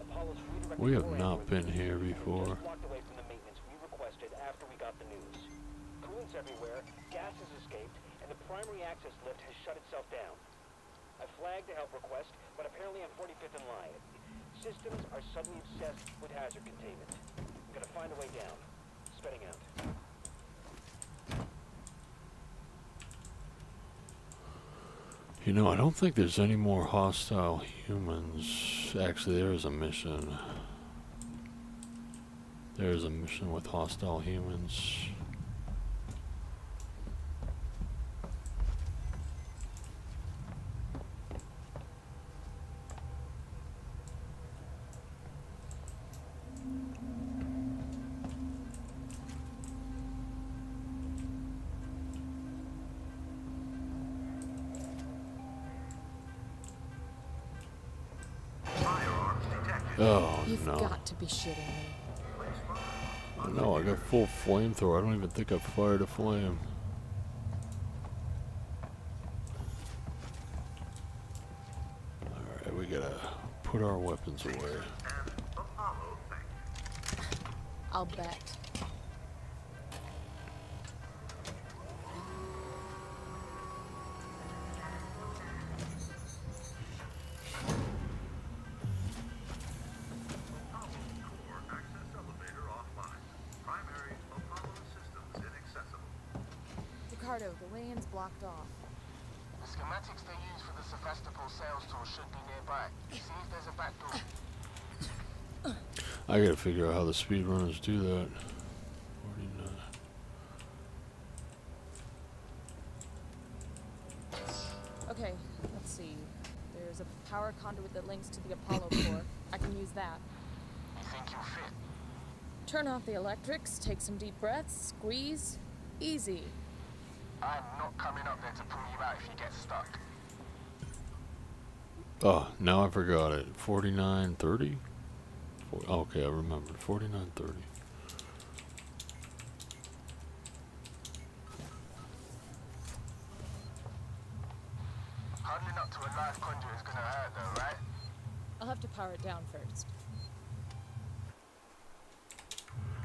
Apollo's redirected We have core not algorithms been here and we're before. just blocked away from the maintenance we requested after we got the news. Coolant's everywhere, gas has escaped, and the primary access lift has shut itself down. I flagged a help request, but apparently I'm 45th in line. Systems are suddenly obsessed with hazard containment. I'm gonna find a way down. Spitting out. You know, I don't think there's any more hostile humans. Actually, there is a mission. There is a mission with hostile humans. Oh, You've no. got to be shitting me. No, I got full flamethrower. I don't even think I fired a flame. Alright, we gotta put our weapons away. I'll bet. Ricardo, the way-in's blocked off. The schematics they use for the Sevastopol sales tour should be nearby. See if there's a back door. I gotta figure out how the speedrunners do that. 49. Okay, let's see. There's a power conduit that links to the Apollo core. I can use that. You think you'll fit? Turn off the electrics, take some deep breaths, squeeze. Easy. I'm not coming up there to pull you out if you get stuck. Oh, now I forgot it. 4930? Okay, I remembered. 4930. Huddling up to a live conduit is gonna hurt though, right? I'll have to power it down first.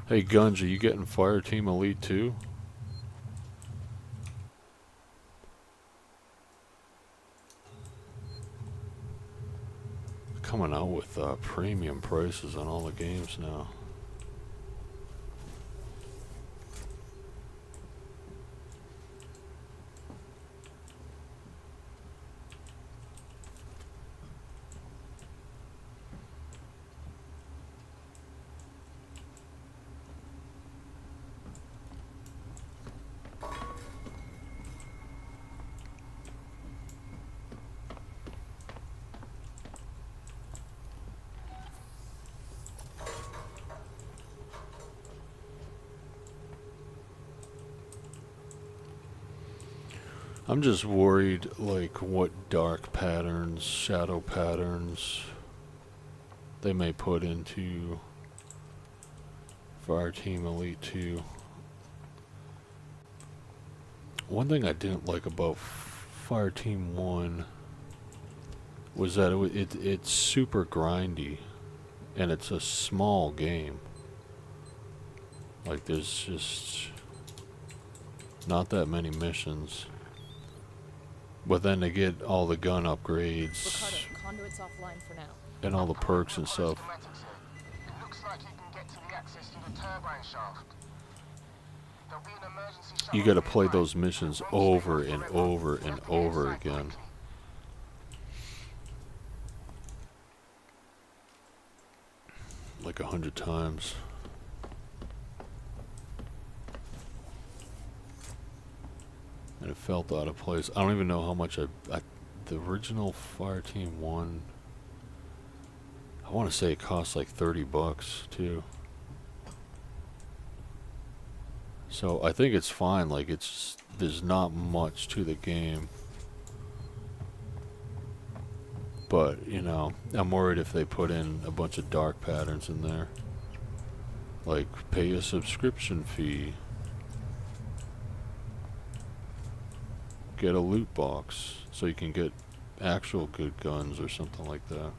Hey, Guns, are you getting Fire Team Elite too? Coming out with premium prices on all the games now. I'm just worried, like, what dark patterns, shadow patterns they may put into Fire Team Elite 2. One thing I didn't like about Fire Team 1 was that it's super grindy, and it's a small game. Like, there's just not that many missions. But then they get all the gun upgrades Ricardo, conduit's offline for now. and all the perks and stuff. It looks like you can get to the access to the turbine shaft. There'll be an emergency shuttle You gotta play nearby. those missions over and over and over again. Like 100 times. And it felt out of place. I don't even know how much the original Fire Team 1, I want to say it cost like $30 too. So I think it's fine. Like, there's not much to the game. But, you know, I'm worried if they put in a bunch of dark patterns in there. Like, pay a subscription fee. Get a loot box so you can get actual good guns or something like that.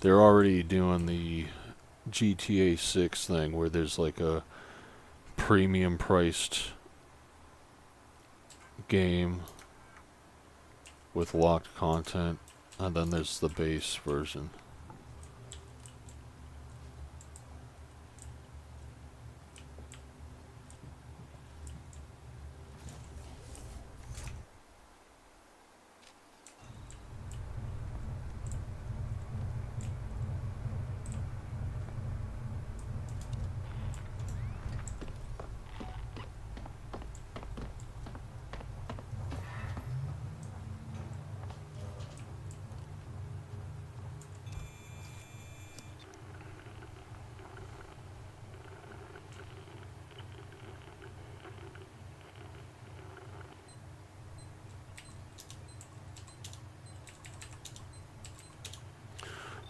They're already doing the GTA 6 thing where there's like a premium priced game with locked content, and then there's the base version.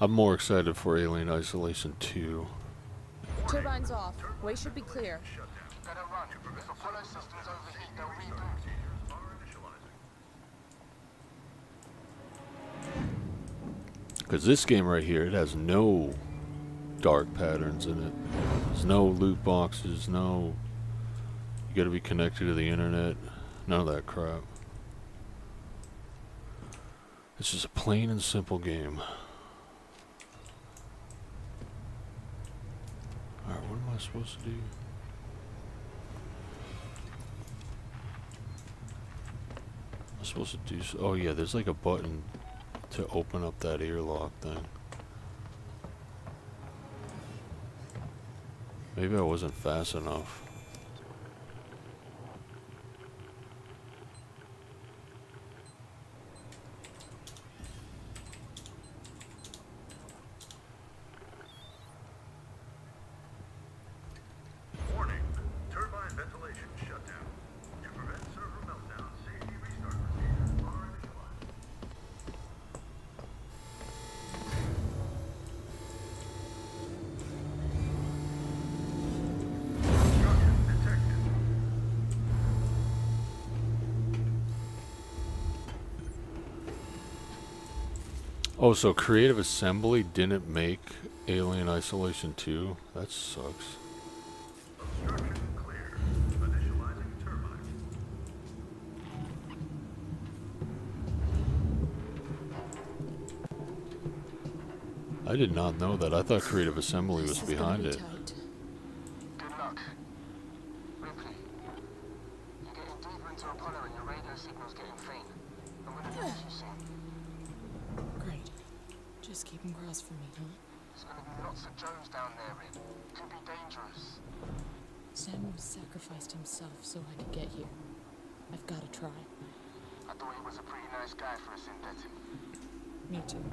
I'm more excited for Alien Isolation 2. Turbines off. Way should be clear. Better run. If Apollo systems overheat, they'll reboot. Because this game right here, it has no dark patterns in it. There's no loot boxes, no... You gotta be connected to the internet. None of that crap. It's just a plain and simple game. Alright, what am I supposed to do? I'm supposed to do... Oh yeah, there's like a button to open up that airlock thing. Maybe I wasn't fast enough. Warning. Turbine ventilation shutdown. To prevent server meltdown, safety restart procedures are initialized. Obstruction detected. Oh, so Creative Assembly didn't make Alien Isolation 2? That sucks. Obstruction clear. Initializing turbine. I did not know that. I thought Creative Assembly was This is gonna behind be it. tight. Good luck. Ripley, you're getting deeper into Apollo and your radio signal's getting faint. I'm gonna lose you soon. Great. Just keep him crossed for me, huh? There's gonna be lots of Joes down there, Rip. Could be dangerous. Samuel sacrificed himself so I could get here. I've gotta try. I thought he was a pretty nice guy for a synthetic. Me too.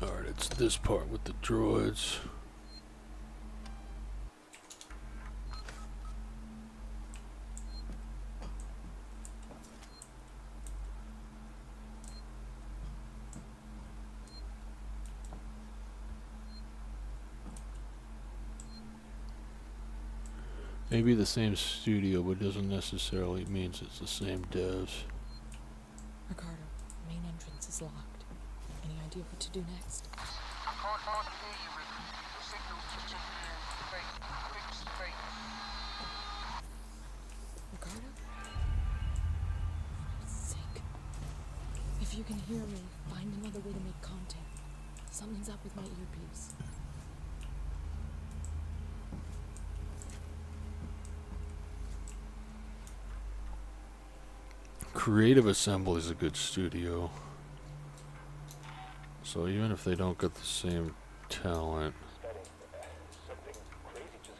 Alright, it's this part with the droids. Maybe the same studio, but doesn't necessarily means it's the same devs. Ricardo, main entrance is locked. Any idea what to do next? I can't hardly hear you, Ripley. Your signal's just fake. Fixed fake. Ricardo? For God's sake. If you can hear me, find another way to make contact. Something's up with my earpiece. Creative Assembly is a good studio. So even if they don't get the same talent, Something crazy just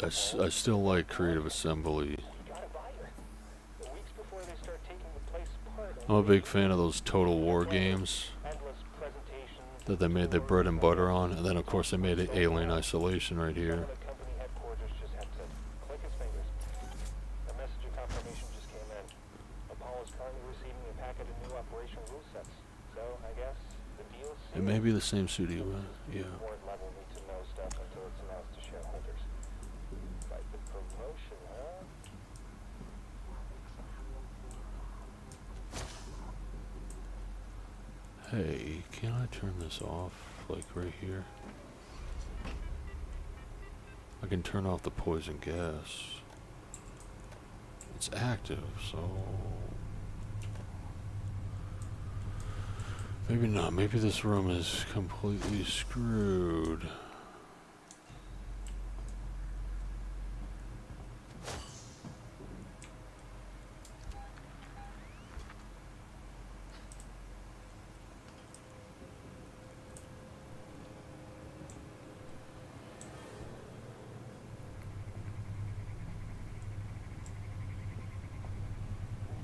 happened. I still like Creative Assembly. You gotta buy her. Weeks before they start taking the place apart. I'm a big fan of those Total War games. Endless presentation, that they made their bread and butter on, and then of course they made Alien Isolation right here. The company headquarters just had to click his fingers. A message of confirmation just came in. Apollo's currently receiving a packet of new operational rule sets. So, I guess, the deal's It may be the same studio, yeah. board level need to know stuff until it's announced to shareholders. Like the promotion, huh? Hey, can I turn this off, like right here? I can turn off the poison gas. It's active, so... maybe not. Maybe this room is completely screwed.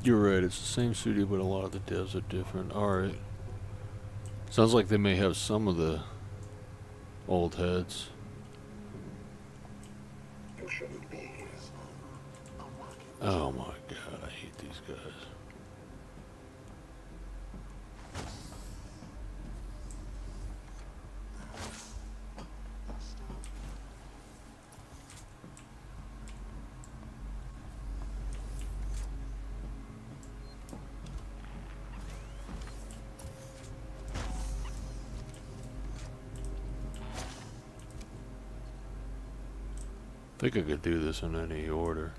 You're right, it's the same studio, but a lot of the devs are different. Alright. Sounds like they may have some of the old heads. You shouldn't be here. Oh my god, I hate these guys. I think I could do this in any order.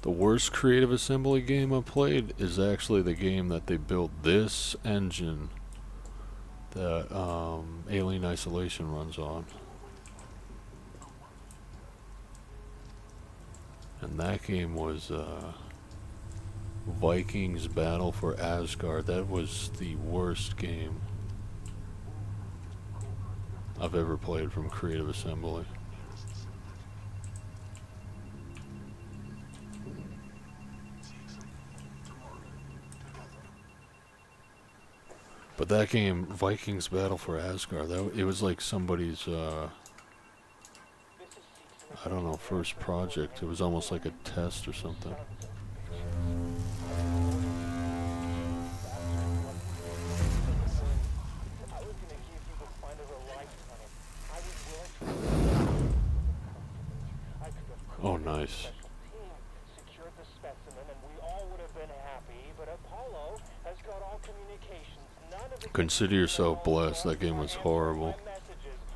The worst creative assembly game I played is actually the game that they built this engine that Alien Isolation runs on. And that game was Vikings Battle for Asgard. That was the worst game I've ever played from Creative Assembly. But that game, Vikings Battle for Asgard, it was like somebody's, I don't know, first project. It was almost like a test or something. Oh, nice. Secured the specimen and we all would have been happy, but Apollo has got all communications. None of it. Consider yourself blessed. That game was horrible.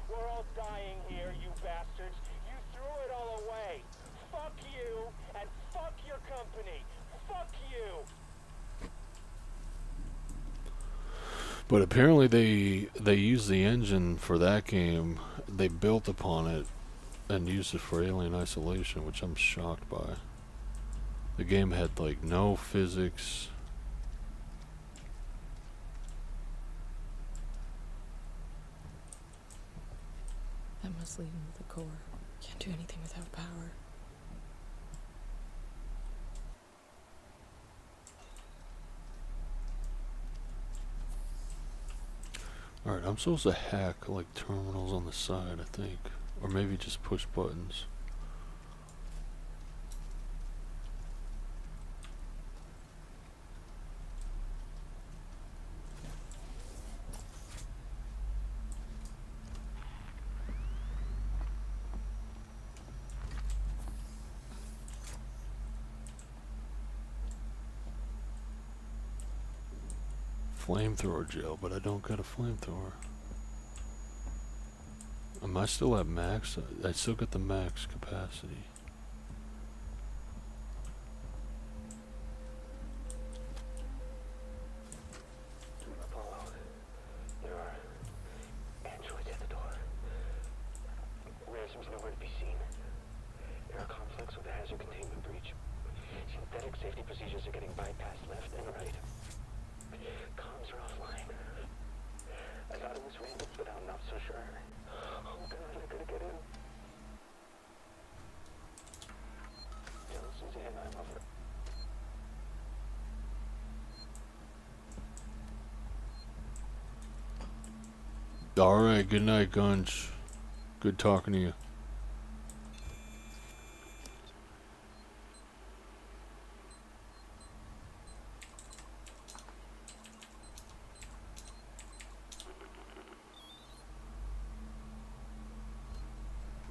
We're all dying here, you bastards. You threw it all away. Fuck you and fuck your company. Fuck you. But apparently they used the engine for that game. They built upon it and used it for Alien Isolation, which I'm shocked by. The game had like no physics. I must leave him with the core. Can't do anything without power. Alright, I'm supposed to hack like terminals on the side, I think. Or maybe just push buttons. Flamethrower gel, but I don't got a flamethrower. Am I still at max? I still got the max capacity. Apollo, procedures are getting bypassed left and right. Comms are offline. I thought it was random, but I'm not so sure. Oh god, I gotta get in. Tell Suzanne I love her. Alright, good night, Gunch. Good talking to you.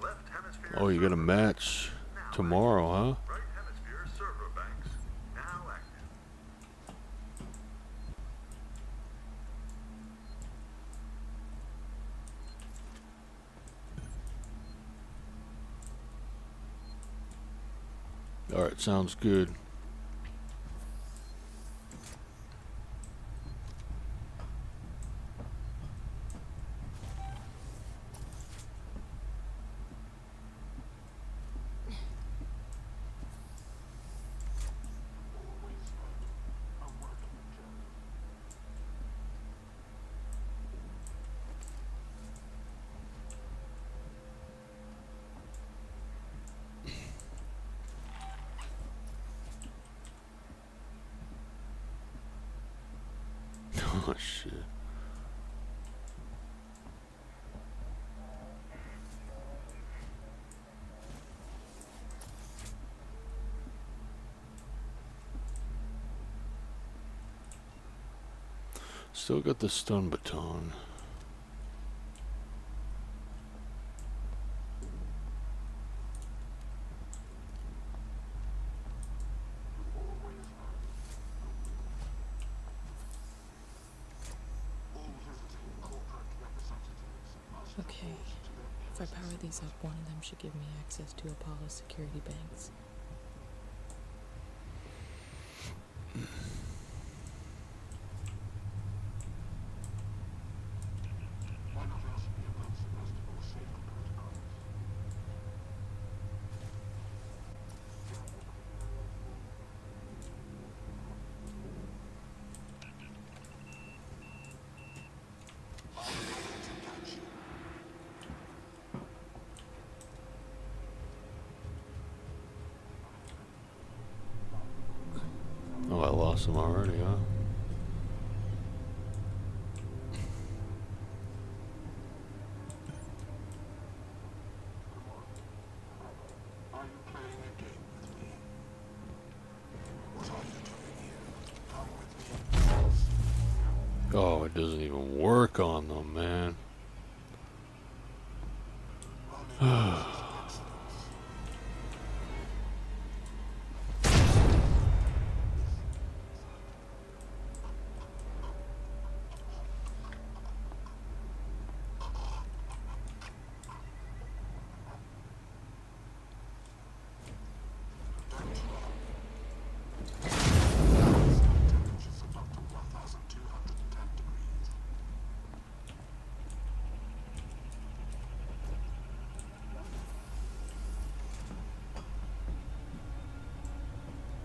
Left hemisphere Oh, you got a match tomorrow, huh? right hemisphere server banks now active. Alright, sounds good. Oh, shit. Still got the stun baton. Okay. If I power these up, one of them should give me access to Apollo's security banks. Oh, I lost him already, huh? Oh, it doesn't even work on them, man.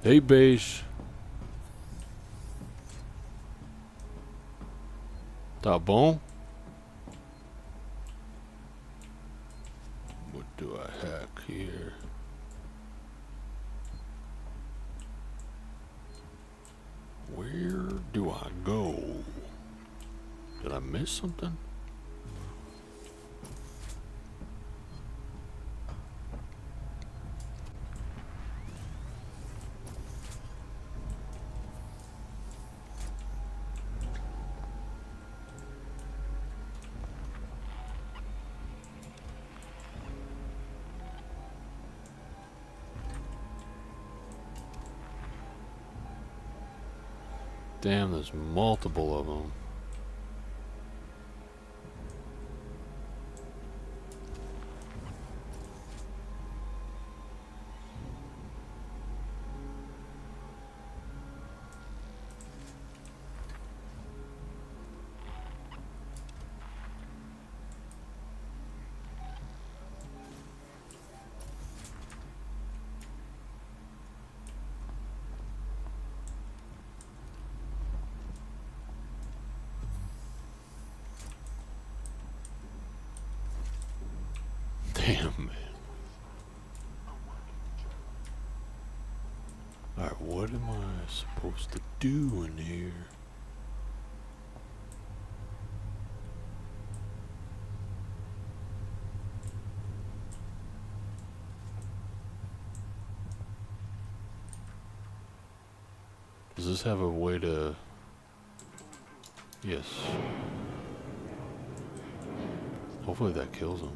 Hey, Beige. Tá bom? What do I hack here? Where do I go? Did I miss something? Damn, there's multiple of them. Damn, man. Alright, what am I supposed to do in here? Does this have a way to... Yes. Hopefully that kills him.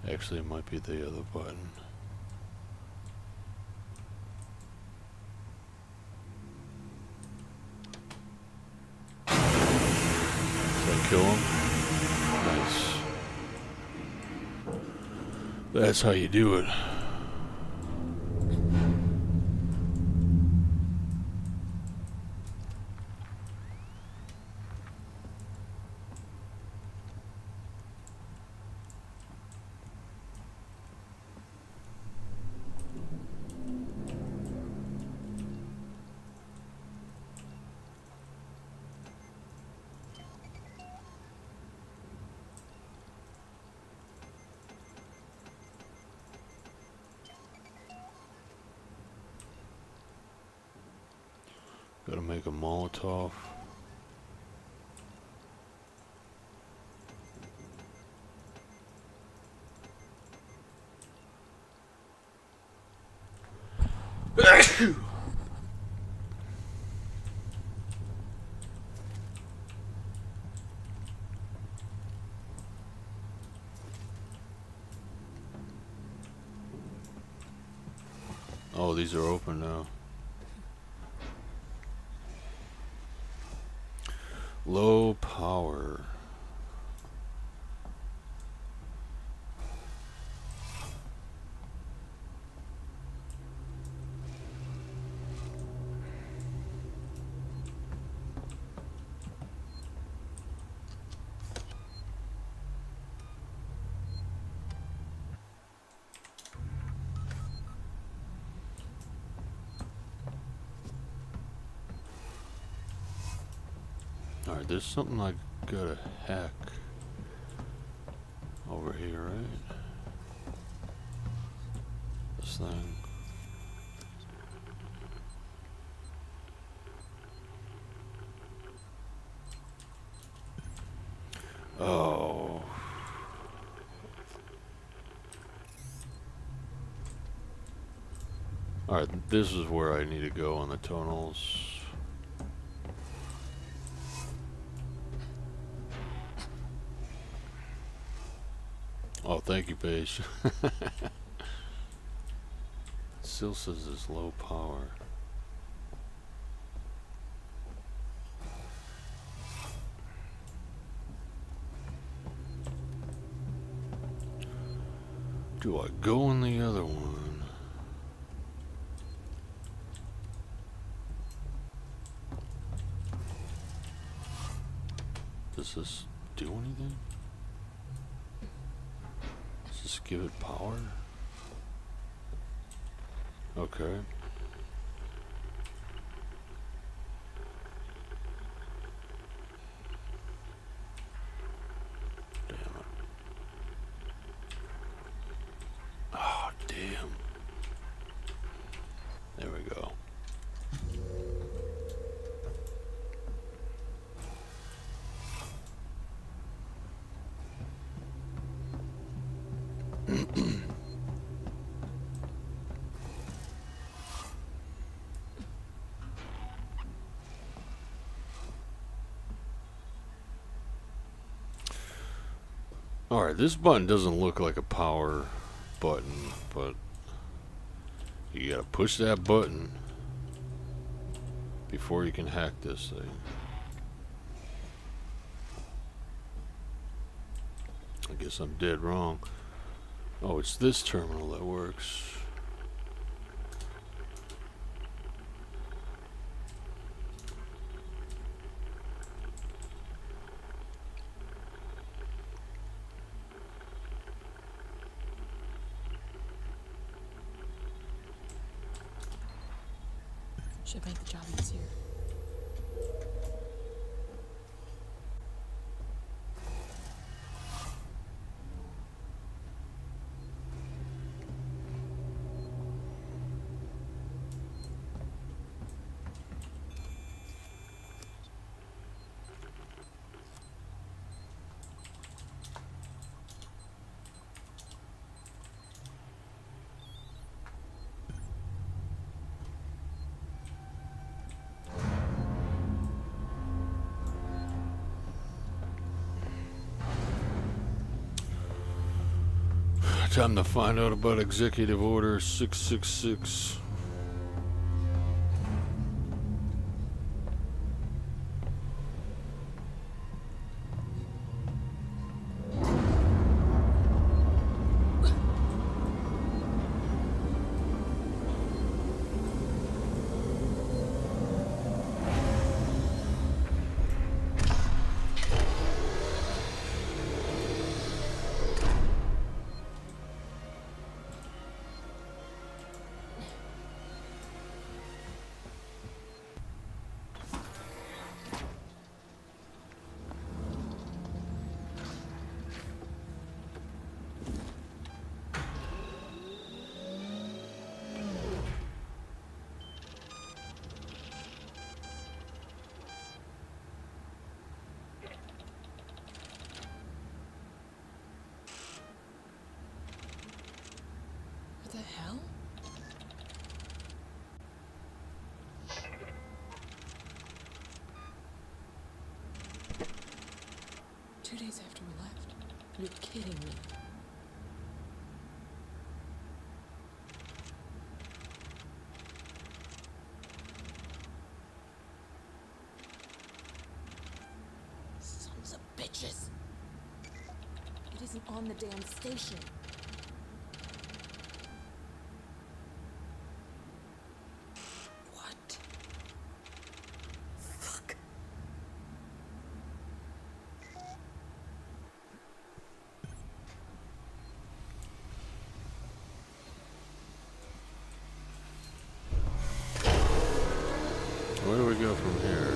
Actually, it might be the other button. Does that kill him? Nice. That's how you do it. Gotta make a Molotov. Oh, these are open now. Low power. Alright, there's something I gotta hack over here, right? This thing. Oh. Alright, this is where I need to go on the tunnels. Oh, thank you, Paige. Still says it's low power. Do I go in the other one? Does this do anything? Does this give it power? Okay. Damn it. Oh, damn. There we go. Alright, this button doesn't look like a power button, but you gotta push that button before you can hack this thing. I guess I'm dead wrong. Oh, it's this terminal that works. Should make the job easier. Time to find out about Executive Order 666. What the hell? Two days after we left. You're kidding me. Sons of bitches. It isn't on the damn station. What? Fuck. Where do we go from here?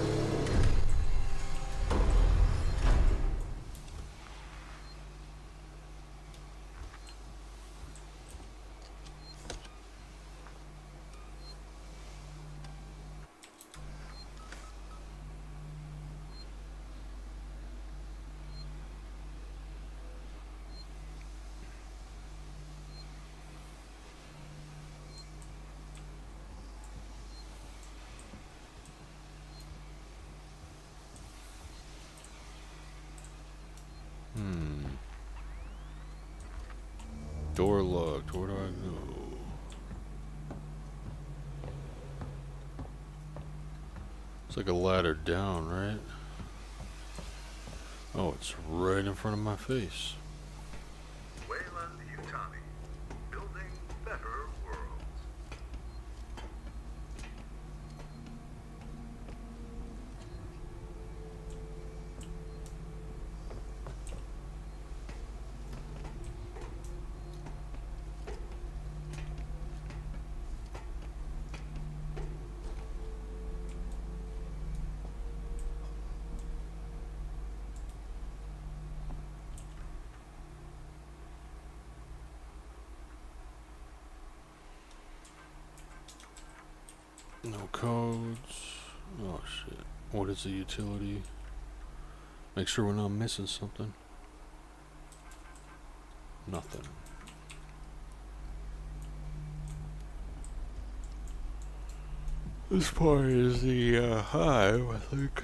Door locked. Where do I go? It's like a ladder down, right? Oh, it's right in front of my face. Wayland Utani, building better worlds. No codes. Oh shit. What is the utility? Make sure we're not missing something. Nothing. This part is the hive, I think.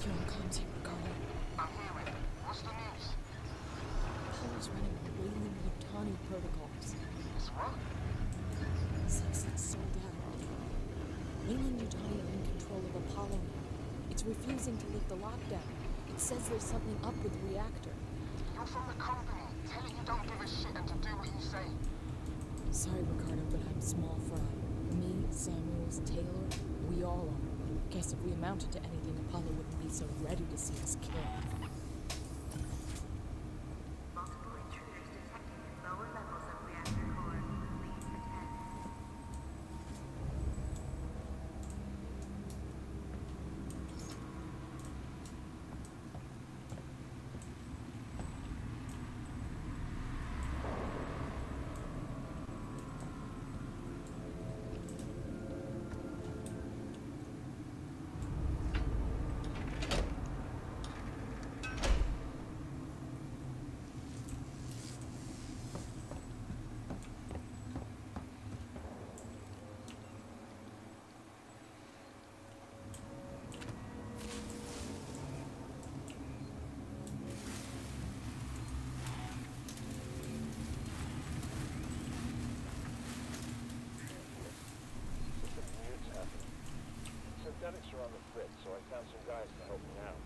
You're on comms here, Ricardo. I'm hearing. What's the news? Apollo's running on Wayland Yutani protocols. It's what? Since it's sold out. Wayland Yutani are in control of Apollo now. It's refusing to lift the lockdown. It says there's something up with the reactor. You're from the company. Tell it you don't give a shit and to do what you say. Sorry, Ricardo, but I'm small fry. Me, Samuels, Taylor, we all are. Guess if we amounted to anything, Apollo wouldn't be so ready to see us killed. Multiple intruders detected in lower levels of reactor core. Please attend. Synthetics are on the fritz, so I found some guys to help me out.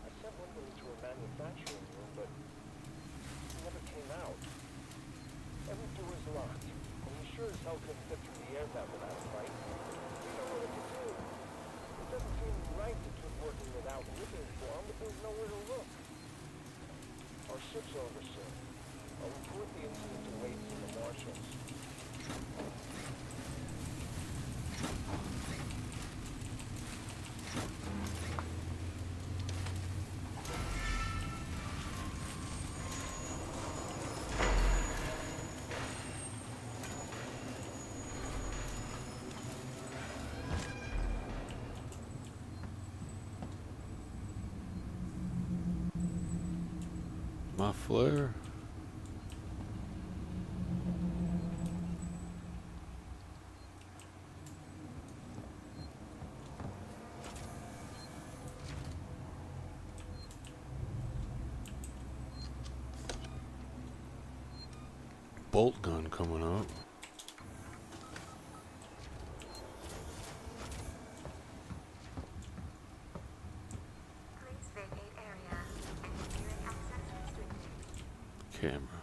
I sent one of them into a manufacturing room, but he never came out. Every door is locked, and he sure as hell couldn't fit through the air vent without a fight. We don't know what to do. It doesn't seem right to keep working without looking for him, but there's nowhere to look. Our ship's over soon. I'll report the incident to Wade and the marshals. My flare. Bolt gun coming up. Please vacate area. Engineering access restricted. Camera.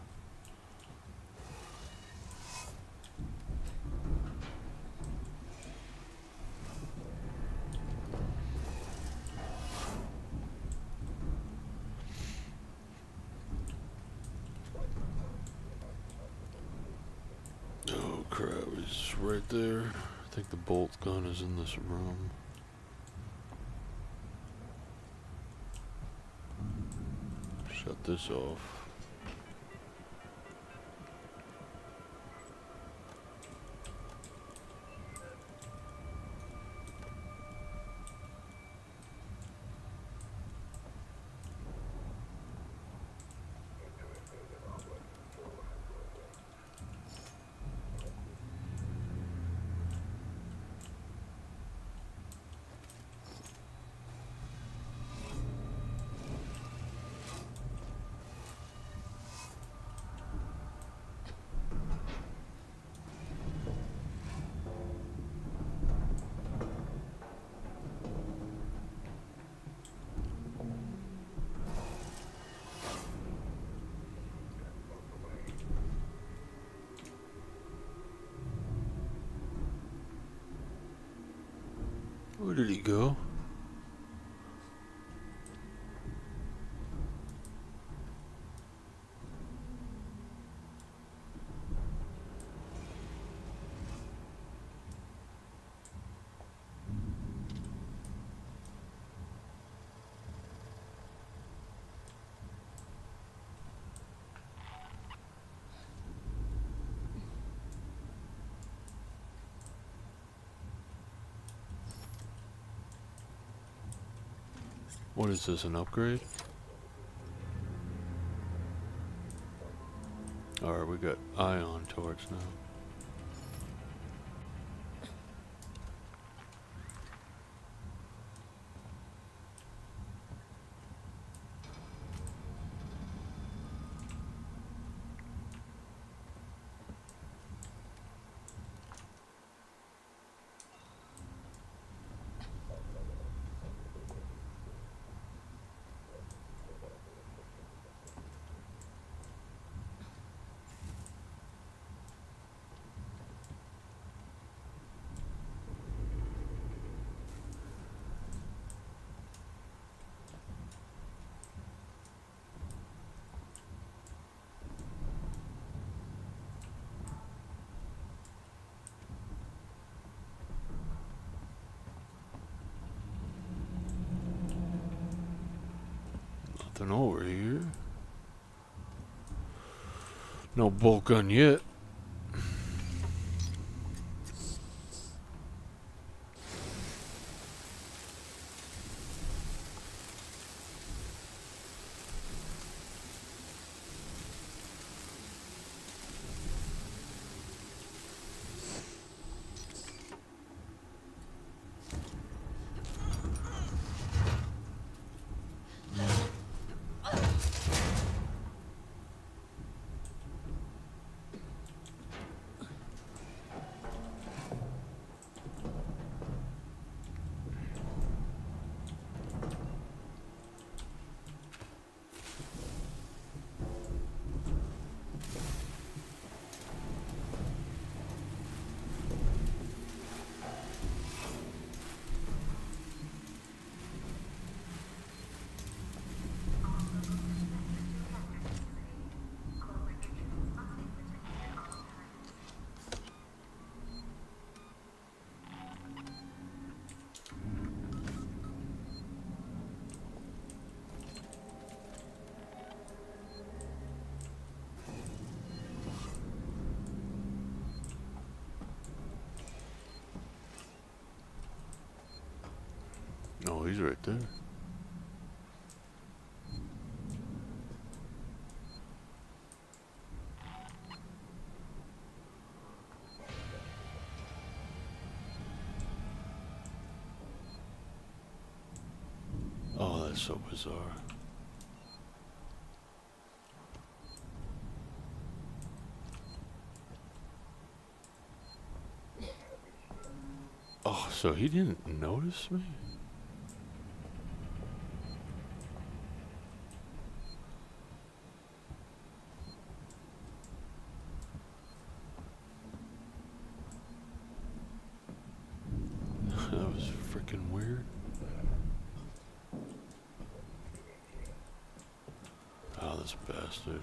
Oh crap, it's right there. I think the bolt gun is in this room. Shut this off. Where did he go? What is this, an upgrade? Alright, we got ion torch now. Nothing over here. No bolt gun yet. Oh, he's right there. Oh, that's so bizarre. Oh, so he didn't notice me? That was freaking weird. Oh, this bastard.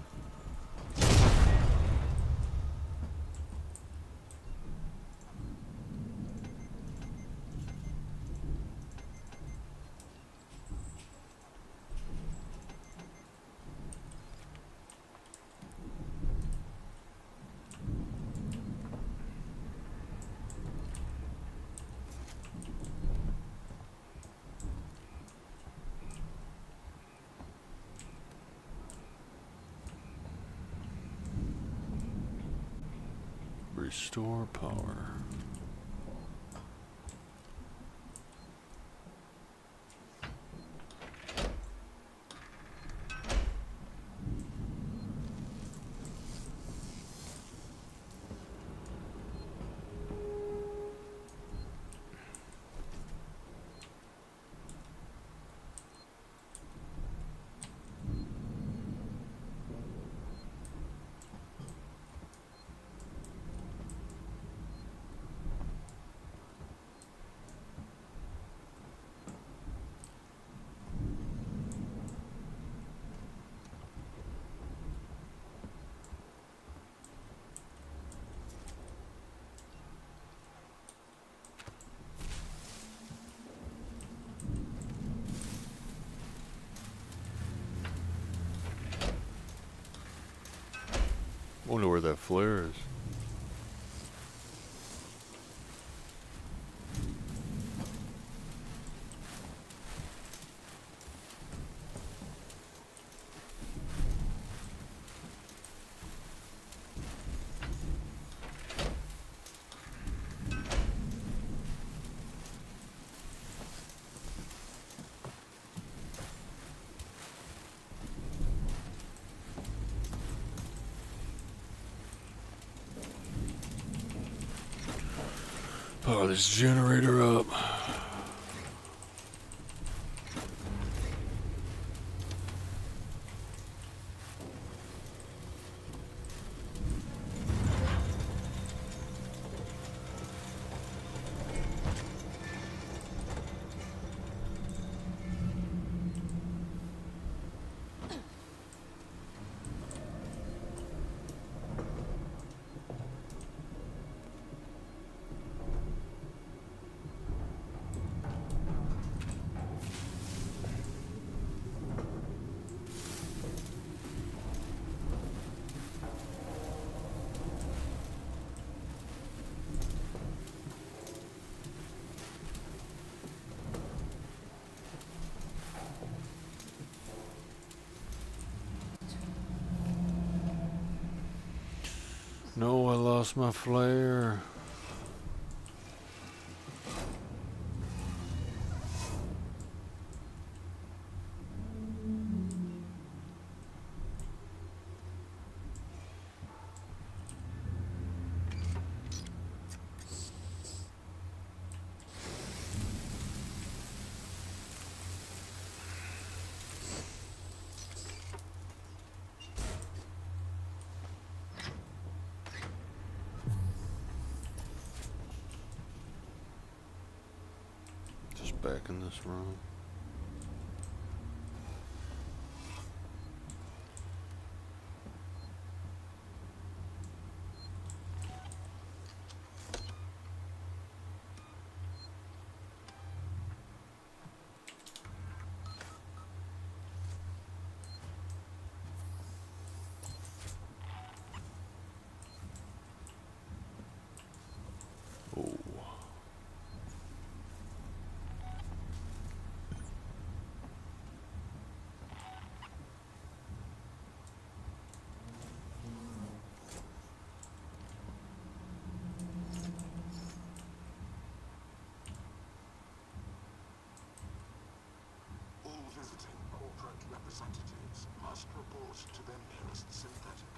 Restore power. Wonder where that flare is. Power this generator up. No, I lost my flare. Just back in this room. Oh. All visiting corporate representatives must report to their nearest synthetic.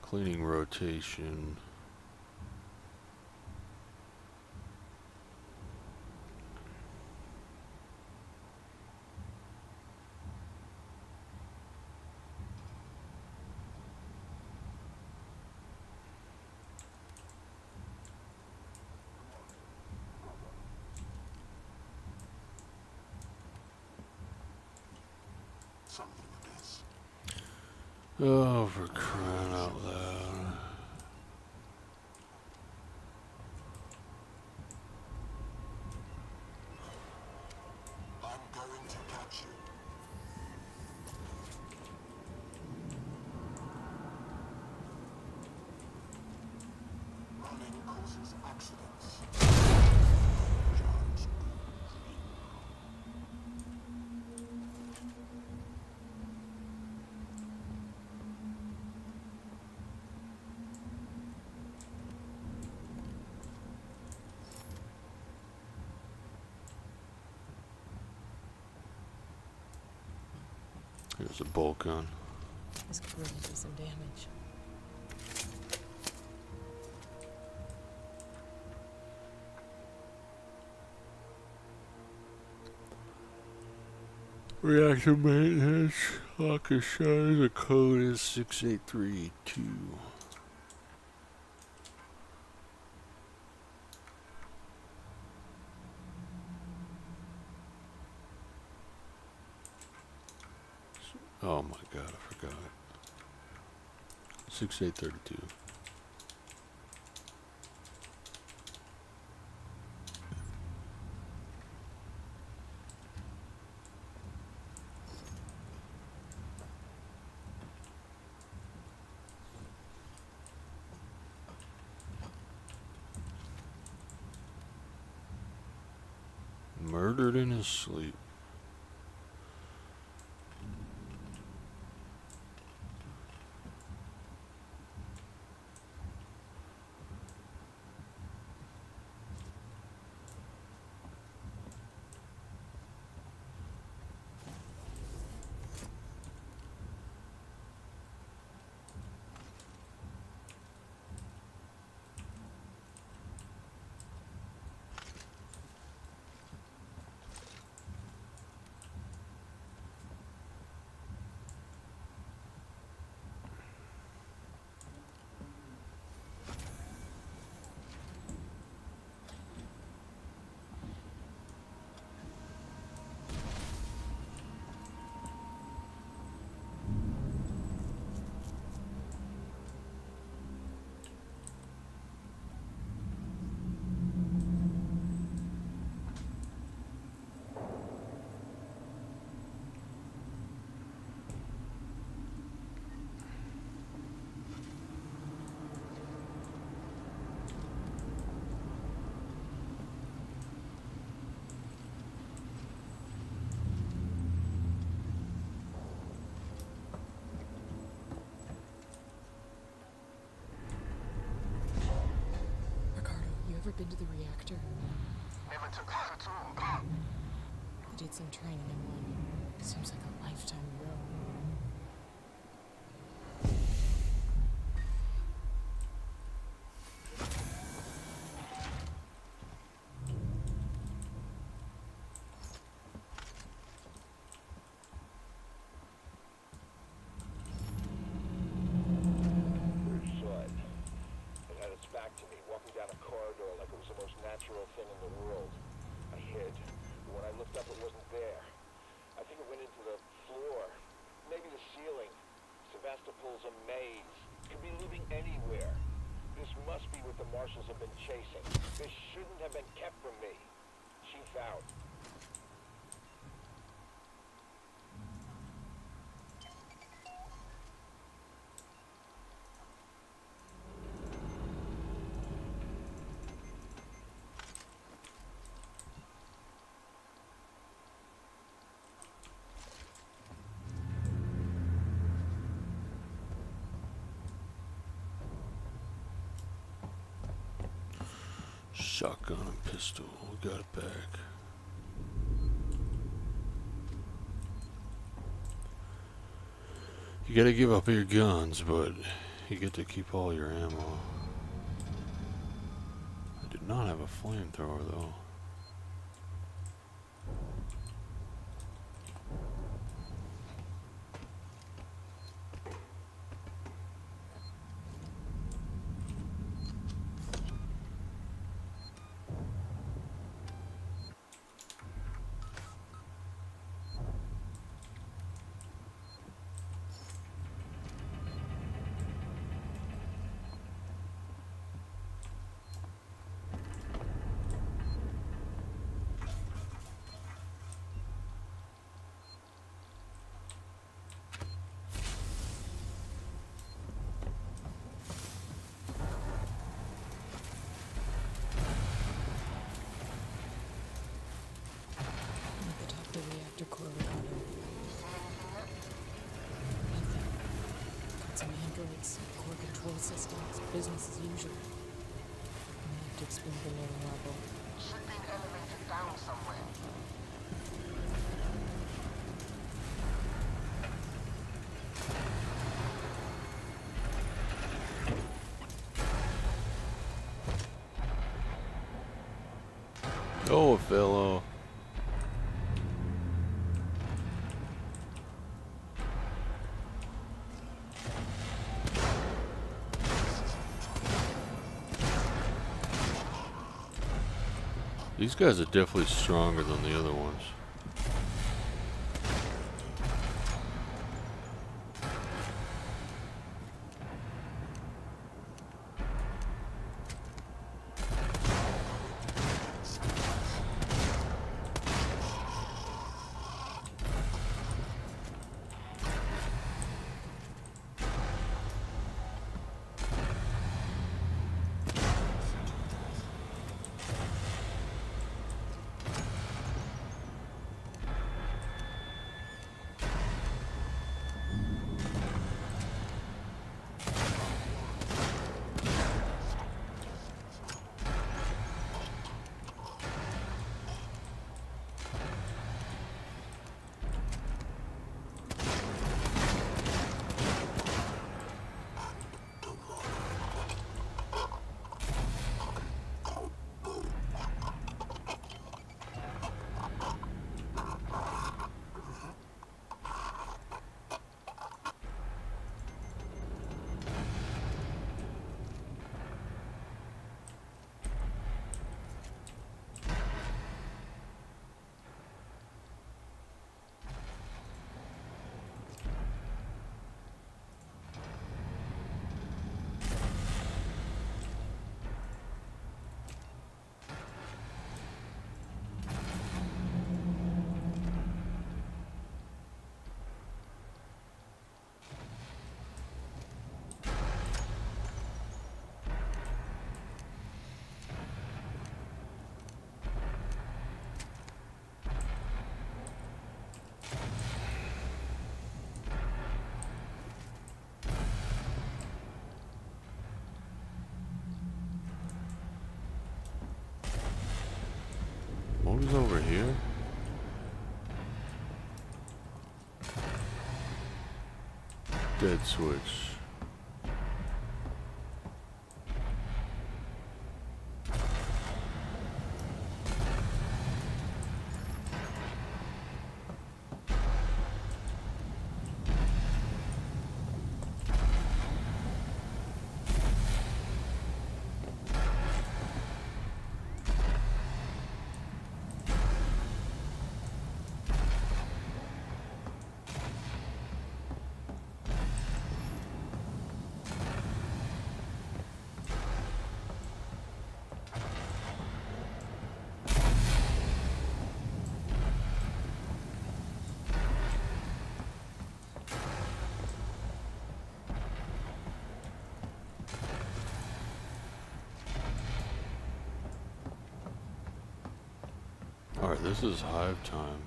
Cleaning rotation. Something amiss. Oh, for crying out loud. I'm going to catch you. Running causes accidents. Giant Here's a bolt gun. This could really do some damage. Reactor maintenance. Lock a shot. The code is 68382. Oh my god, I forgot. 6832. Murdered in his sleep. been to the reactor? Never took that at all. I did some training in one. Seems like a lifetime ago. It had its back to me, walking down a corridor like it was the most natural thing in the world. I hid. When I looked up, it wasn't there. I think it went into the floor, maybe the ceiling. Sevastopol's a maze. Could be living anywhere. This must be what the marshals have been chasing. This shouldn't have been kept from me. Chief out. Shotgun and pistol. We got it back. You gotta give up your guns, but you get to keep all your ammo. I did not have a flamethrower though. The reactor core recovered. Nothing. Got some androids, core control systems, business as usual. The optics been below level. Should be an elevator down somewhere. Oh, fellow. These guys are definitely stronger than the other ones. Who's over here? Dead switch. Alright, this is hive time.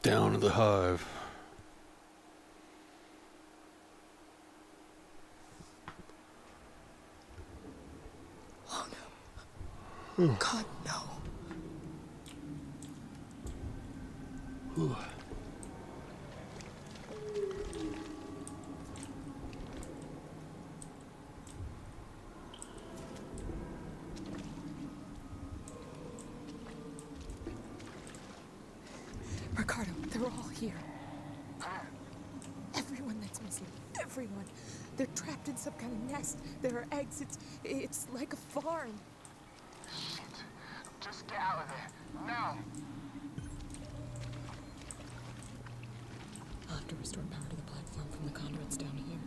Down to the hive. Oh no. God, no. Whew. Ricardo, they're all here. Everyone that's missing. Everyone. They're trapped in some kind of nest. There are eggs. It's like a farm. Shit. Just get out of there. Now. I'll have to restore power to the platform from the conduits down here.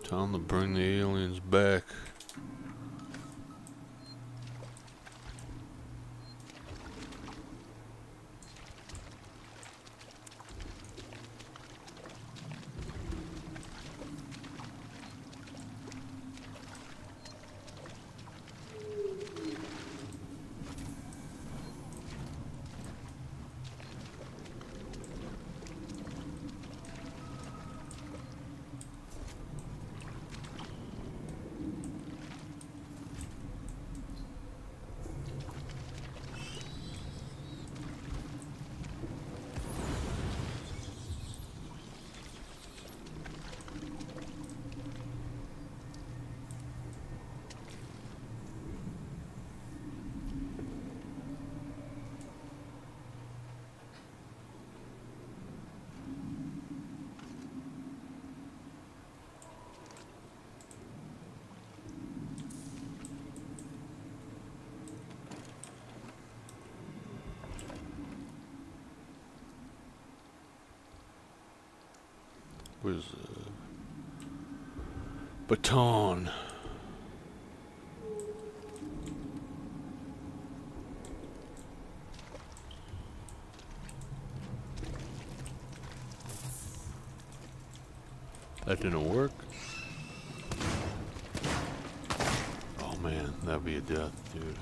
Time to bring the aliens back. Where's the baton? That didn't work. Oh man, that'd be a death, dude.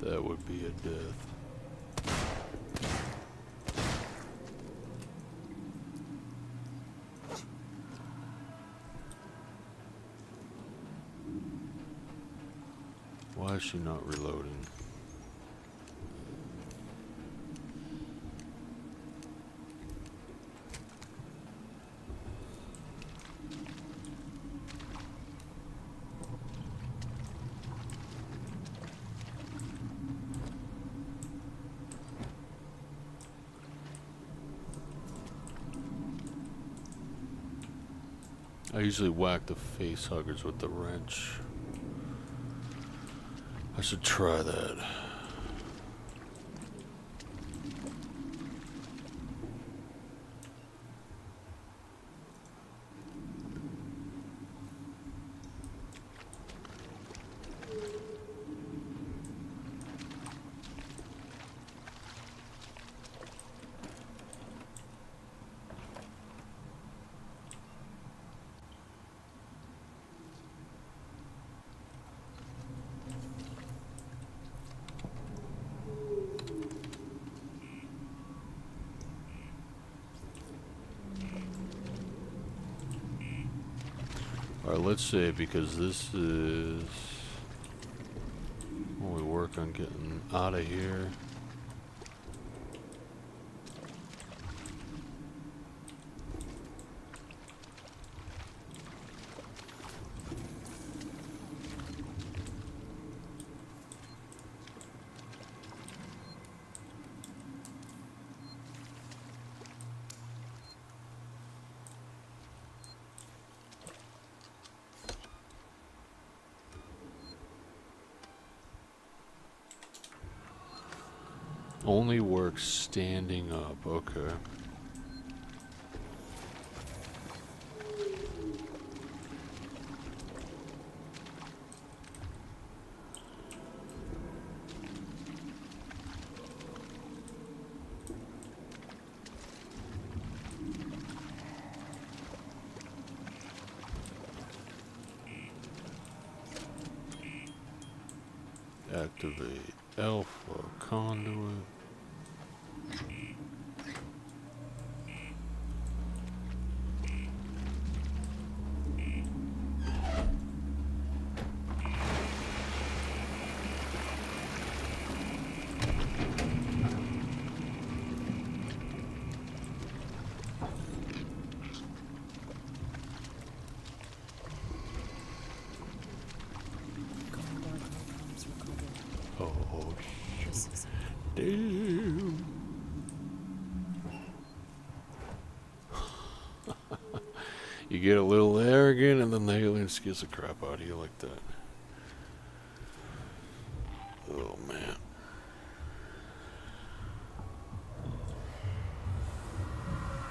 That would be a death. Why is she not reloading? I usually whack the face huggers with the wrench. I should try that. Alright, let's save because this is when we work on getting out of here. Only works standing up, okay. Activate alpha conduit. Oh, damn. You get a little arrogant and then the alien scares the crap out of you like that. Oh, man.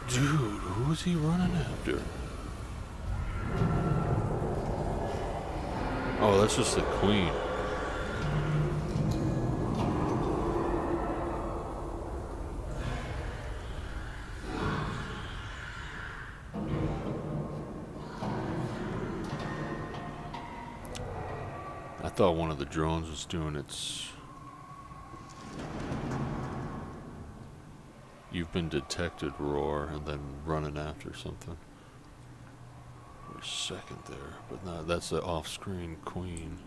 Dude, who is he running after? Oh, that's just the queen. I thought one of the drones was doing its... You've been detected roar and then running after something. For a second there, but no, that's the off-screen queen.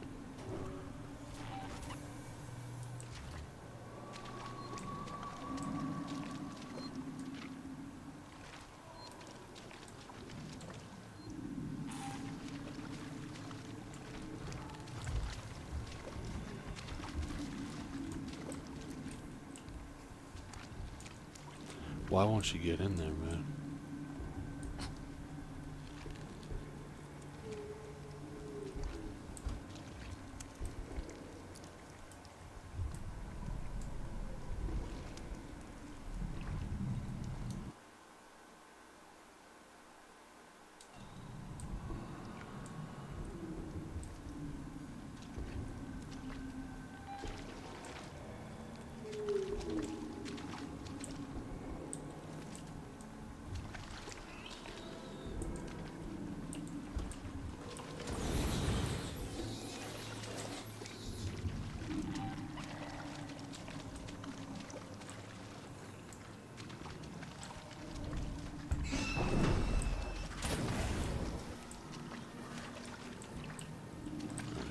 Why won't you get in there, man?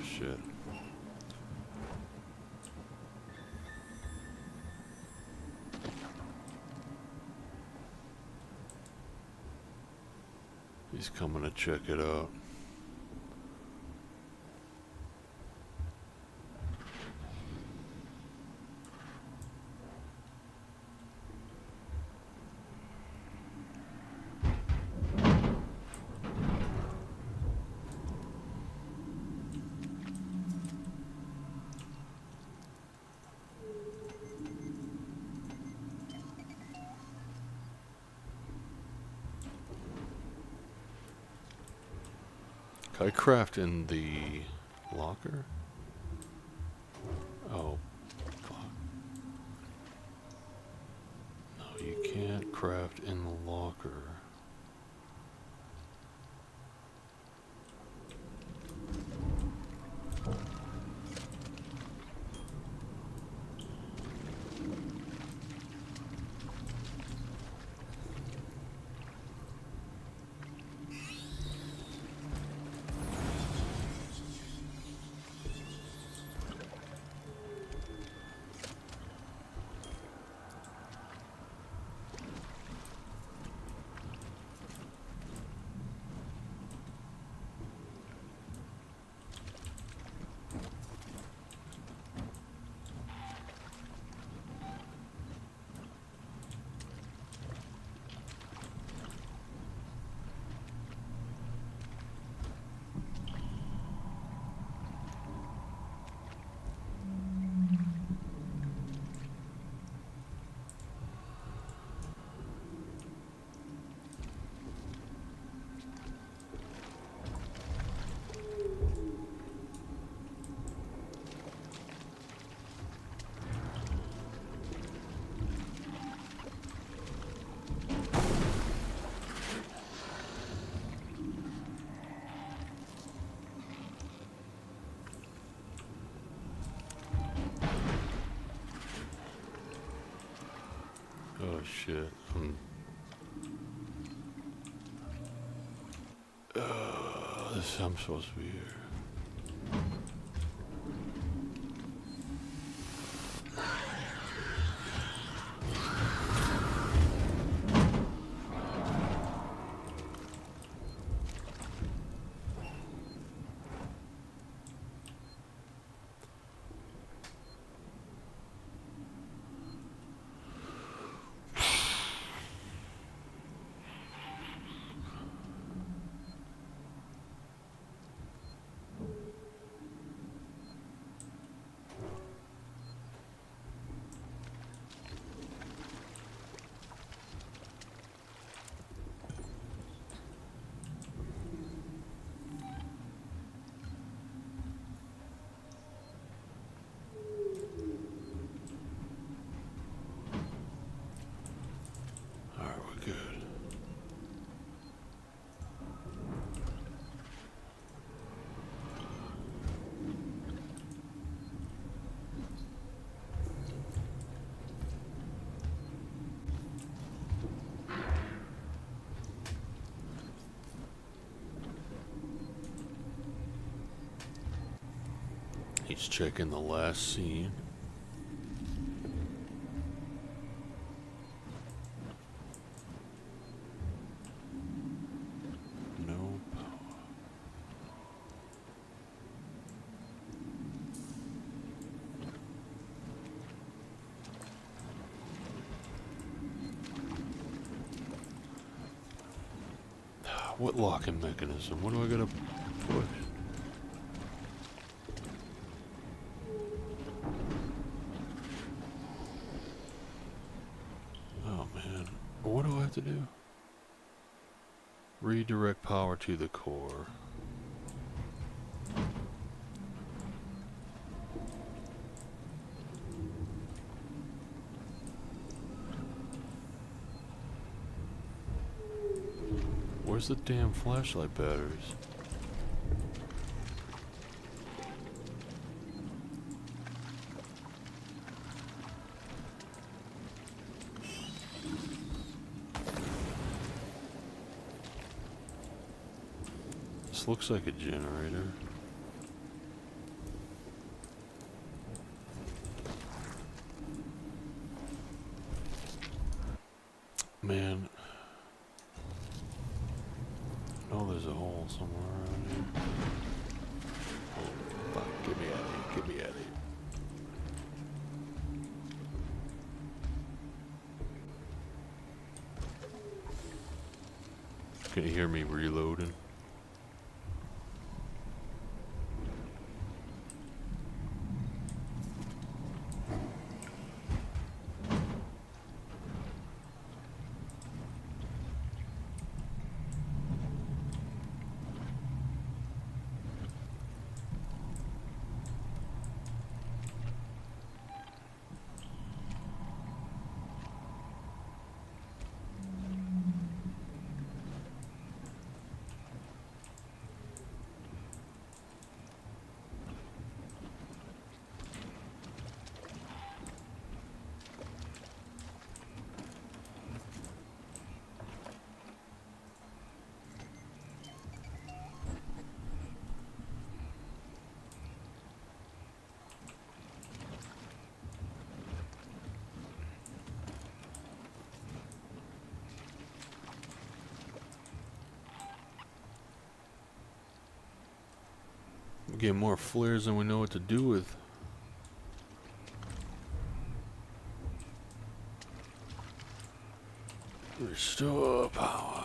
Shit. He's coming to check it out. Can I craft in the locker? Oh, fuck. No, you can't craft in the locker. shit. I'm supposed to be here. He's checking the last scene. No power. What locking mechanism? What do I gotta push? What do I have to do? Redirect power to the core. Where's the damn flashlight batteries? This looks like a generator. Man. Oh, there's a hole somewhere around here. Oh, fuck. Get me out of here. Get me out of here. Can you hear me reloading? We're getting more flares than we know what to do with. Restore power.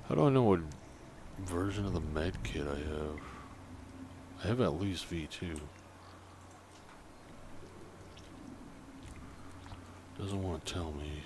How do I know what version of the med kit I have? I have at least V2. Doesn't want to tell me.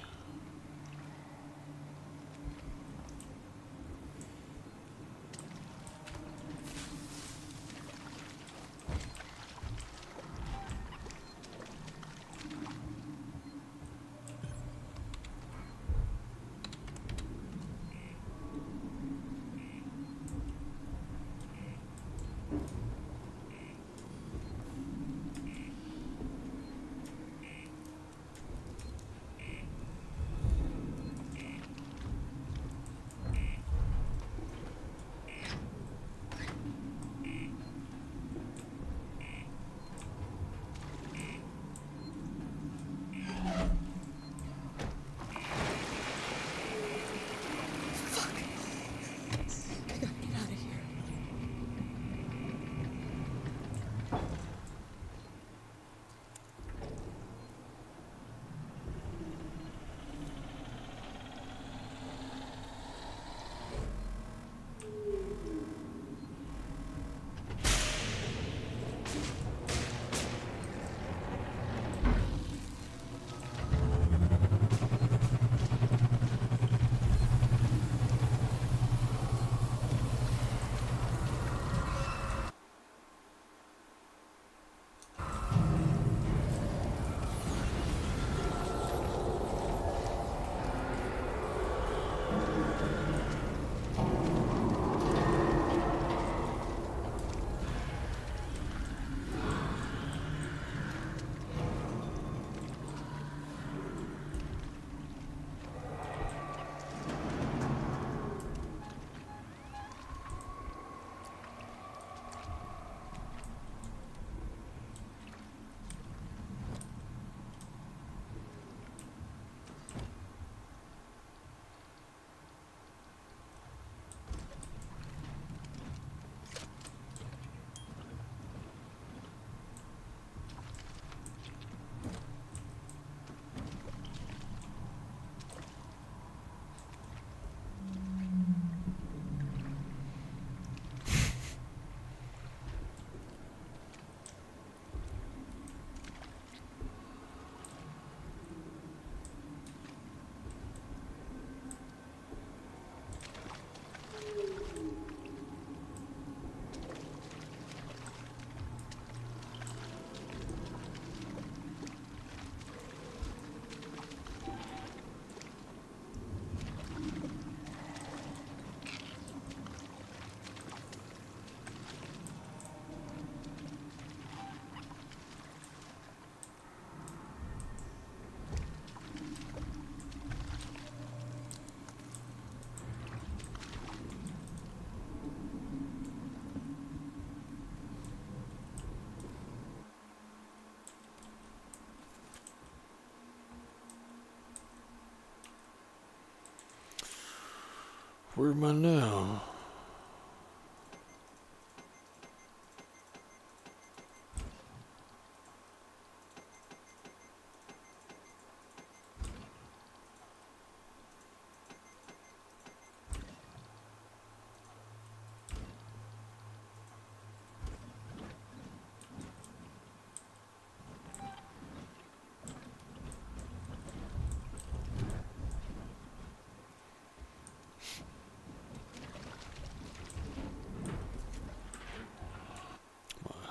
Where am I now?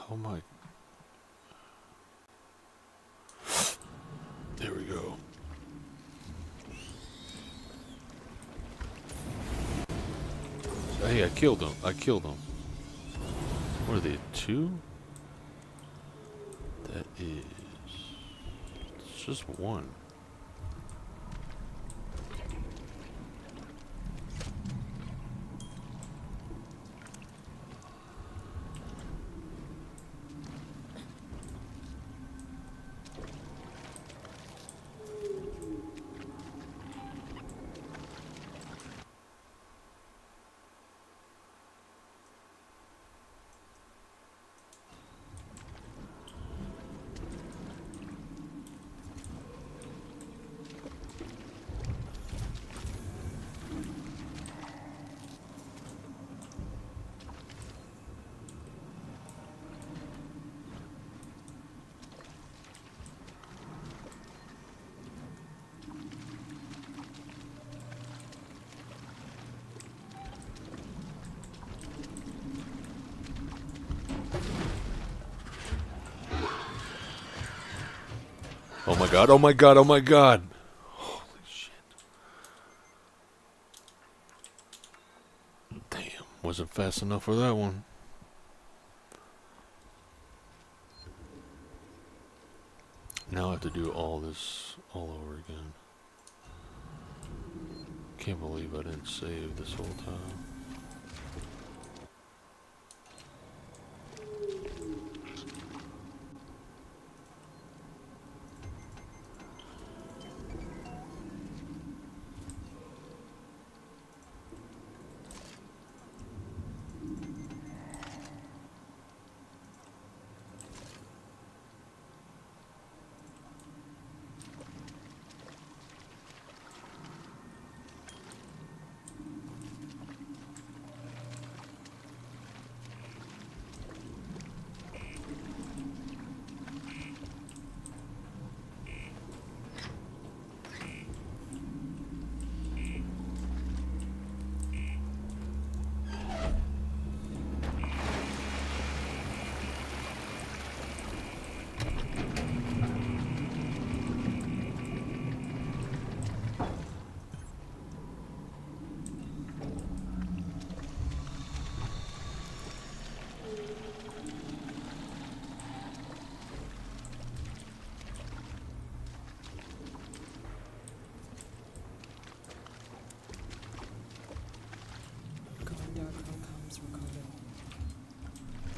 Oh my. There we go. Hey, I killed him. I killed him. What are they, 2? That is... It's just 1. Oh my god, oh my god, oh my god! Holy shit. Damn, wasn't fast enough for that one. Now I have to do all this all over again. Can't believe I didn't save this whole time.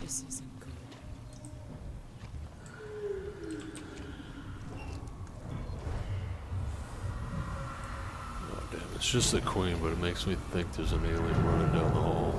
This isn't good. Oh damn, it's just the queen, but it makes me think there's an alien running down the hall.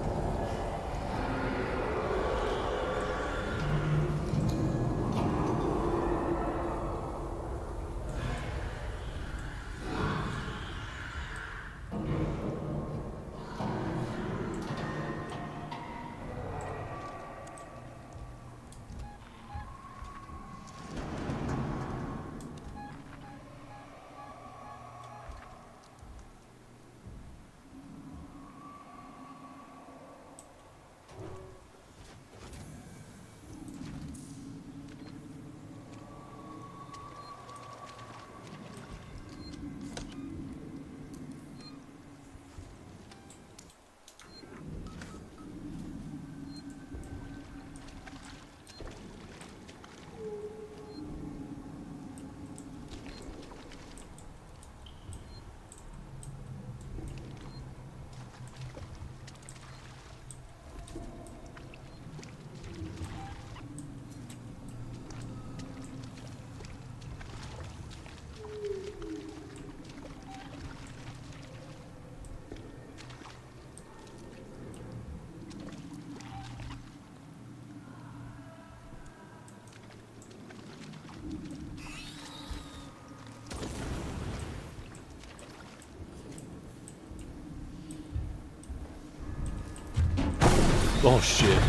Oh shit.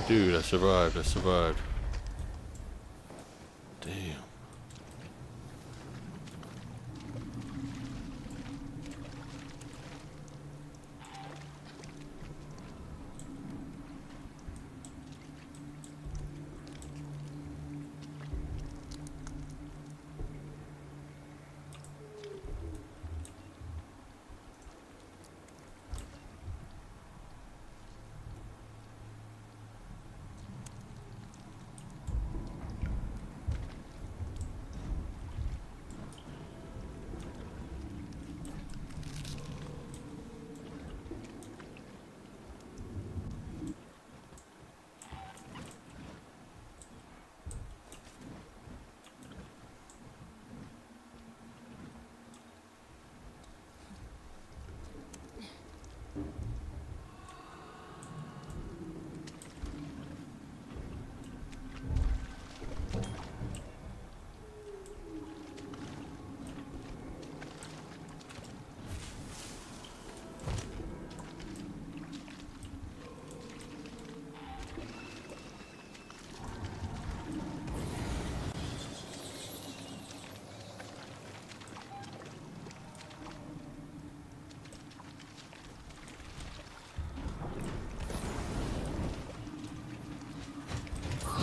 Dude, I survived, I survived. Damn.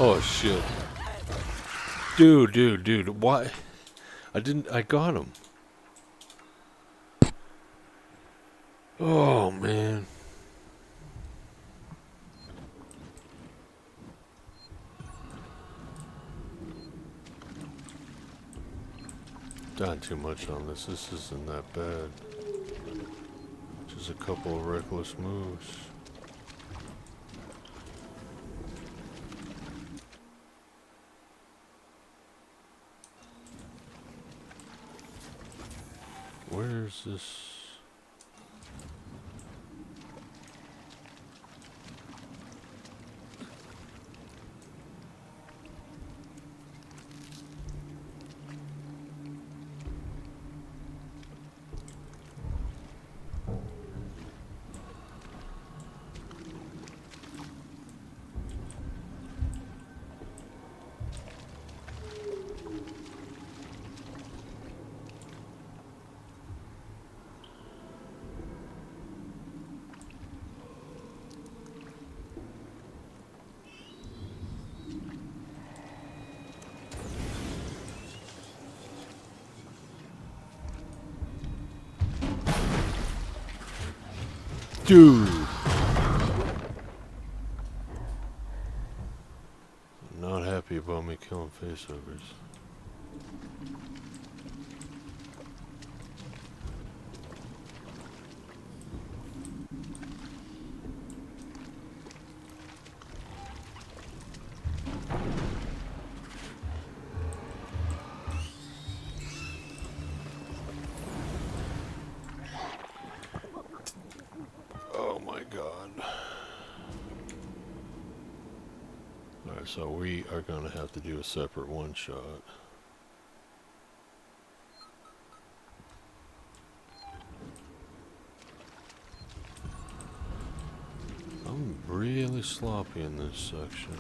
Oh shit. Dude, why? I got him. Oh, man. Done too much on this. This isn't that bad. Just a couple of reckless moves. Where's this? Dude! Not happy about me killing facehuggers. Oh my god. Alright, so we are gonna have to do a separate one shot. I'm really sloppy in this section.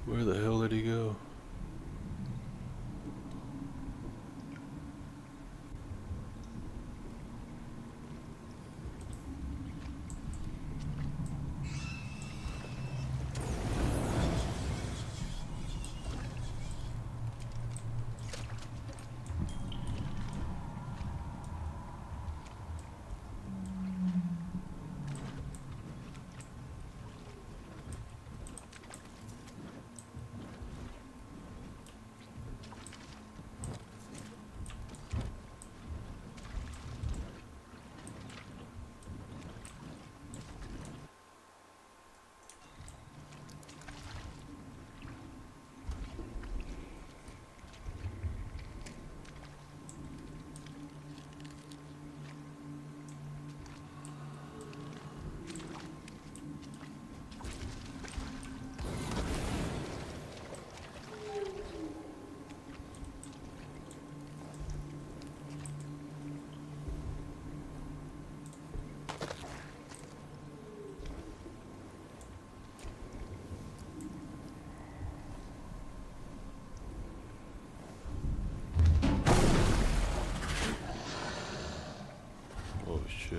Where the hell did he go? Oh shit.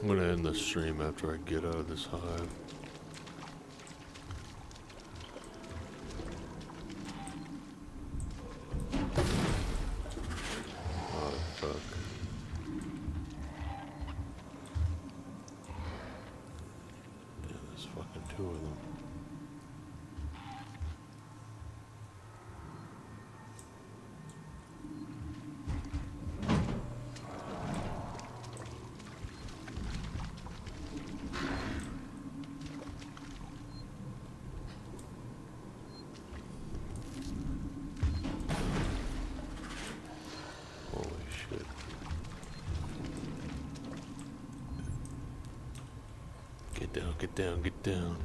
I'm gonna end the stream after I get out of this hive. Oh, fuck. Yeah, there's fucking two of them. Holy shit. Get down, get down, get down.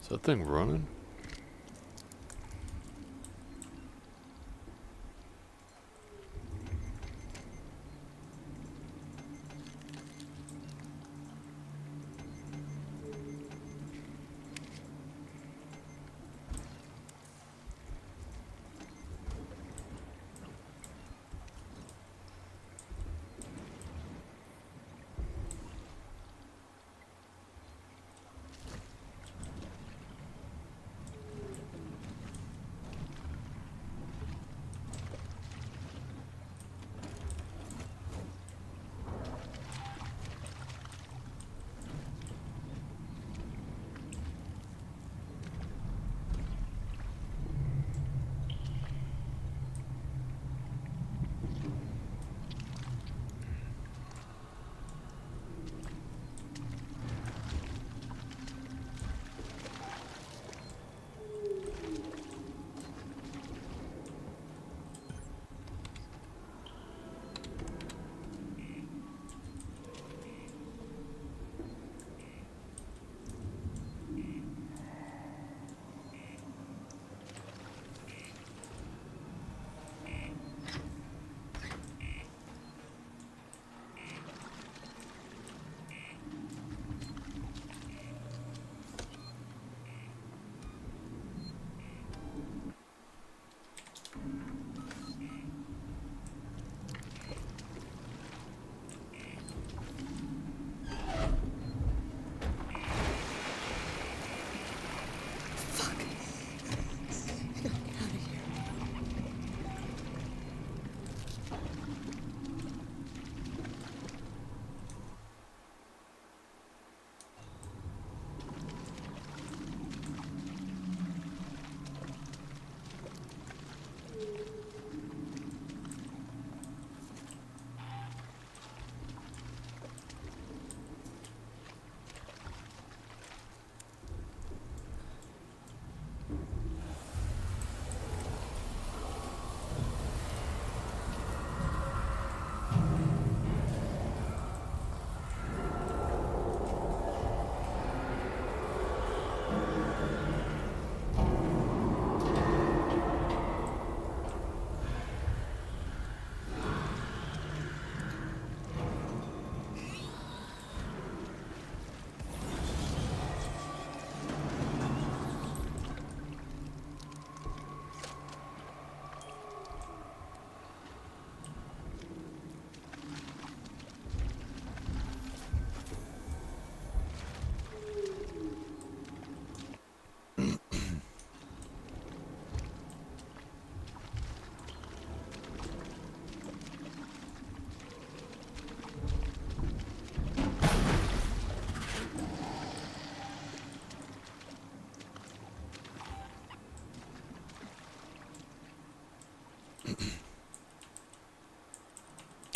Is that thing running?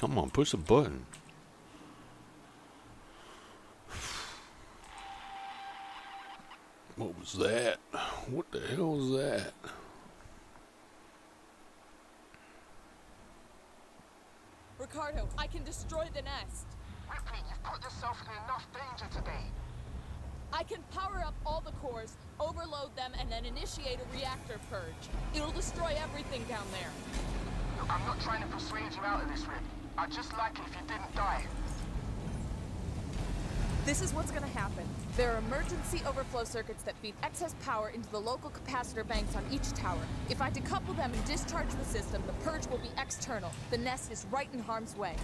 Come on, push the button. What was that? What the hell was that? Ricardo, I can destroy the nest. Ripley, you've put yourself in enough danger today. I can power up all the cores, overload them, and then initiate a reactor purge. It'll destroy everything down there. Look, I'm not trying to persuade you out of this, Rip. I'd just like it if you didn't die. This is what's gonna happen. There are emergency overflow circuits that feed excess power into the local capacitor banks on each tower. If I decouple them and discharge the system, the purge will be external. The nest is right in harm's way.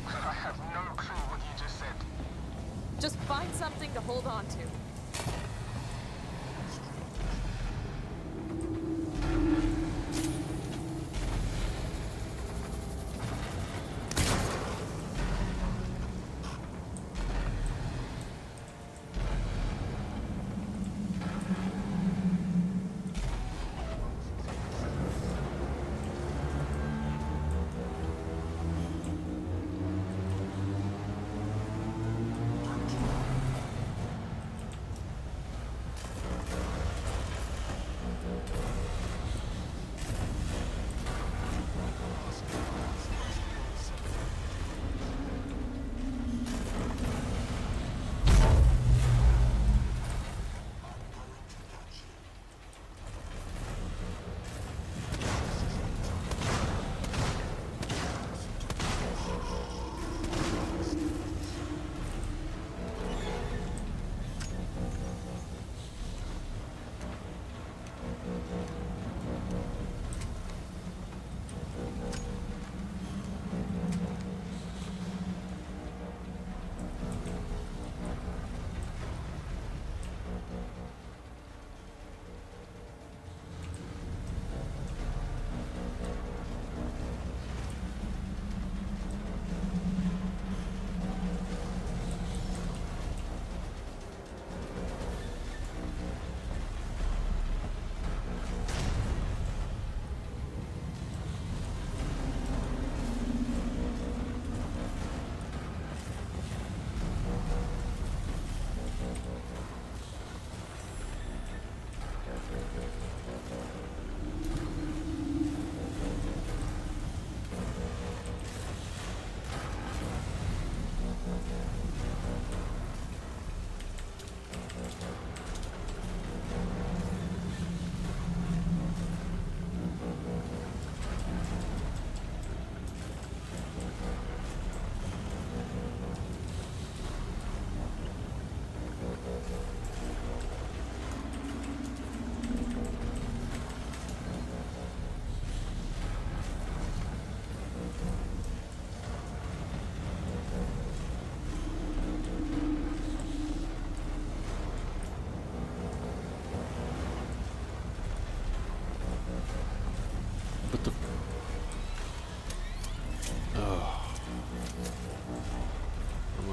I have no clue what you just said. Just find something to hold on to.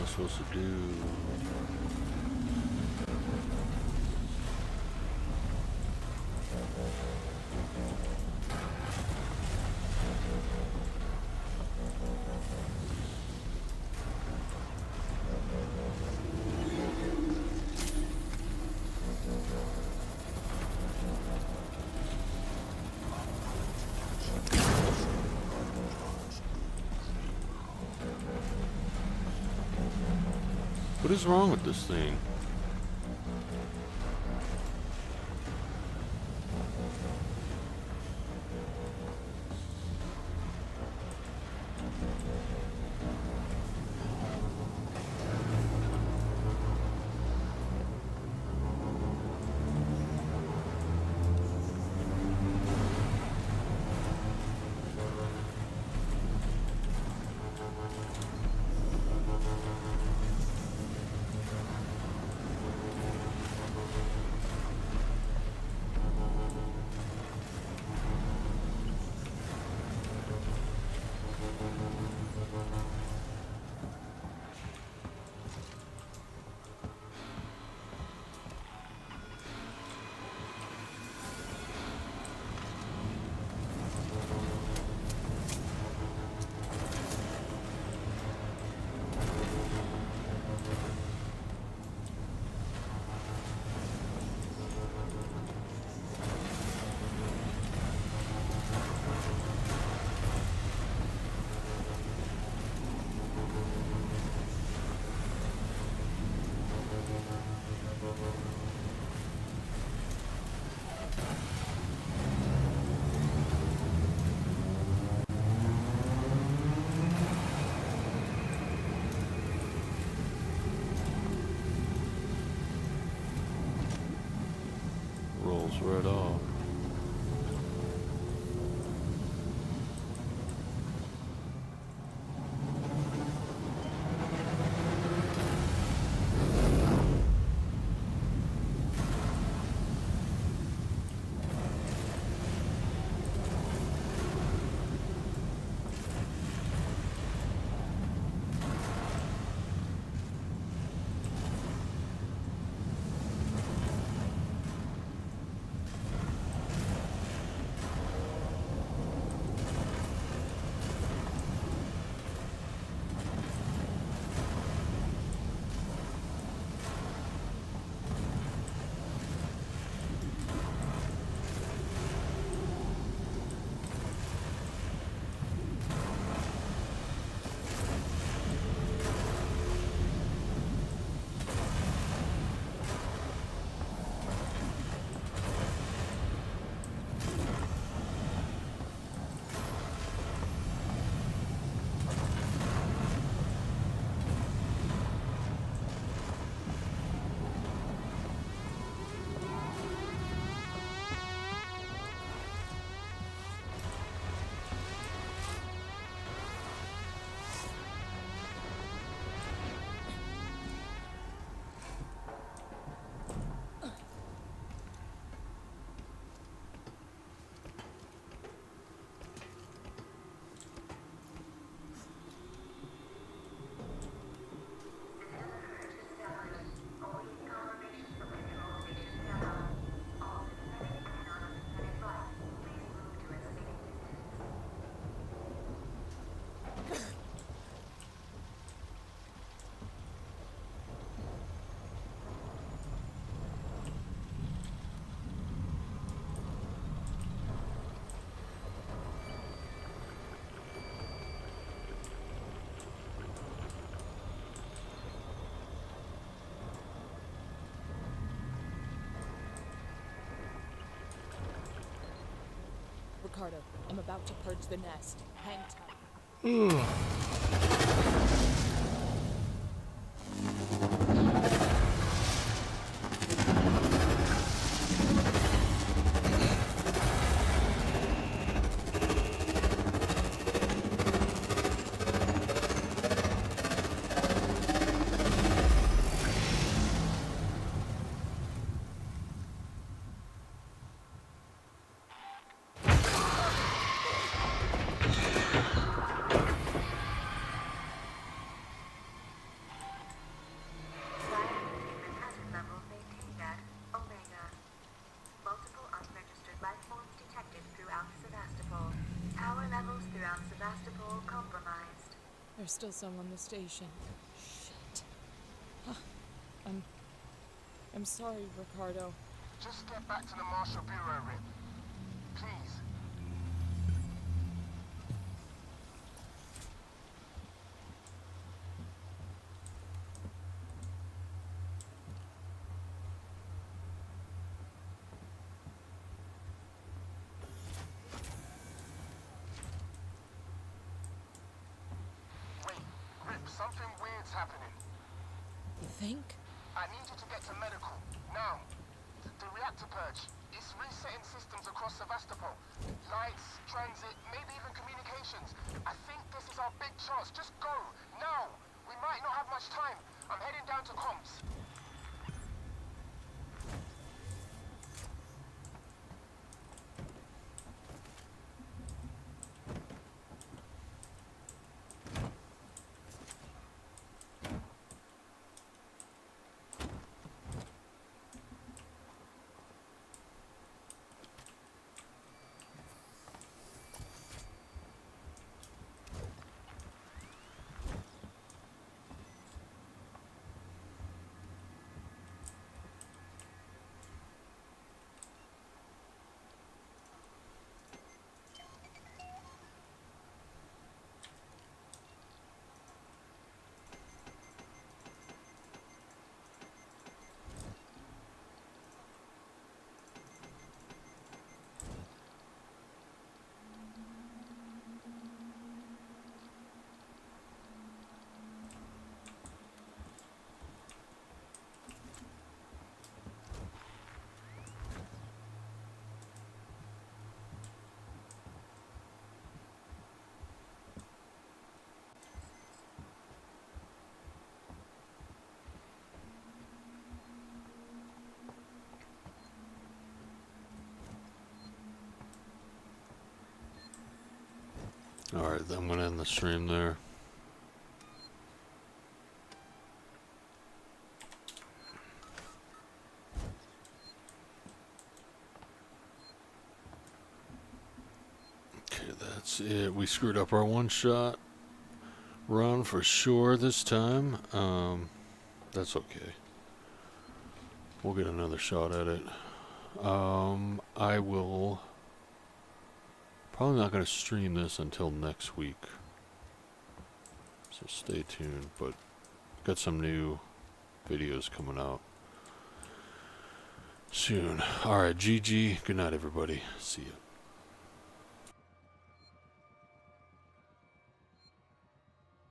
Supposed to do. What is wrong with this thing? balls right off. Ricardo, I'm about to purge the nest. Hang tight. Hazard level maintained at Omega. Multiple unregistered life forms detected throughout Sevastopol. Power levels throughout Sevastopol compromised. There's still some on the station. Shit. Huh. I'm sorry, Ricardo. Just get back to the Marshal Bureau, Rip. Please. Wait, Rip, something weird's happening. You think? I need you to get to medical, now. The reactor purge. It's resetting systems across Sevastopol. Lights, transit, maybe even communications. I think this is our big chance. Just go, now. We might not have much time. I'm heading down to comms. Alright, I'm going to end the stream there. Okay, that's it. We screwed up our one-shot run for sure this time. That's okay. We'll get another shot at it. I will... Probably not going to stream this until next week. So stay tuned, but got some new videos coming out soon. Alright, GG. Good night, everybody. See ya.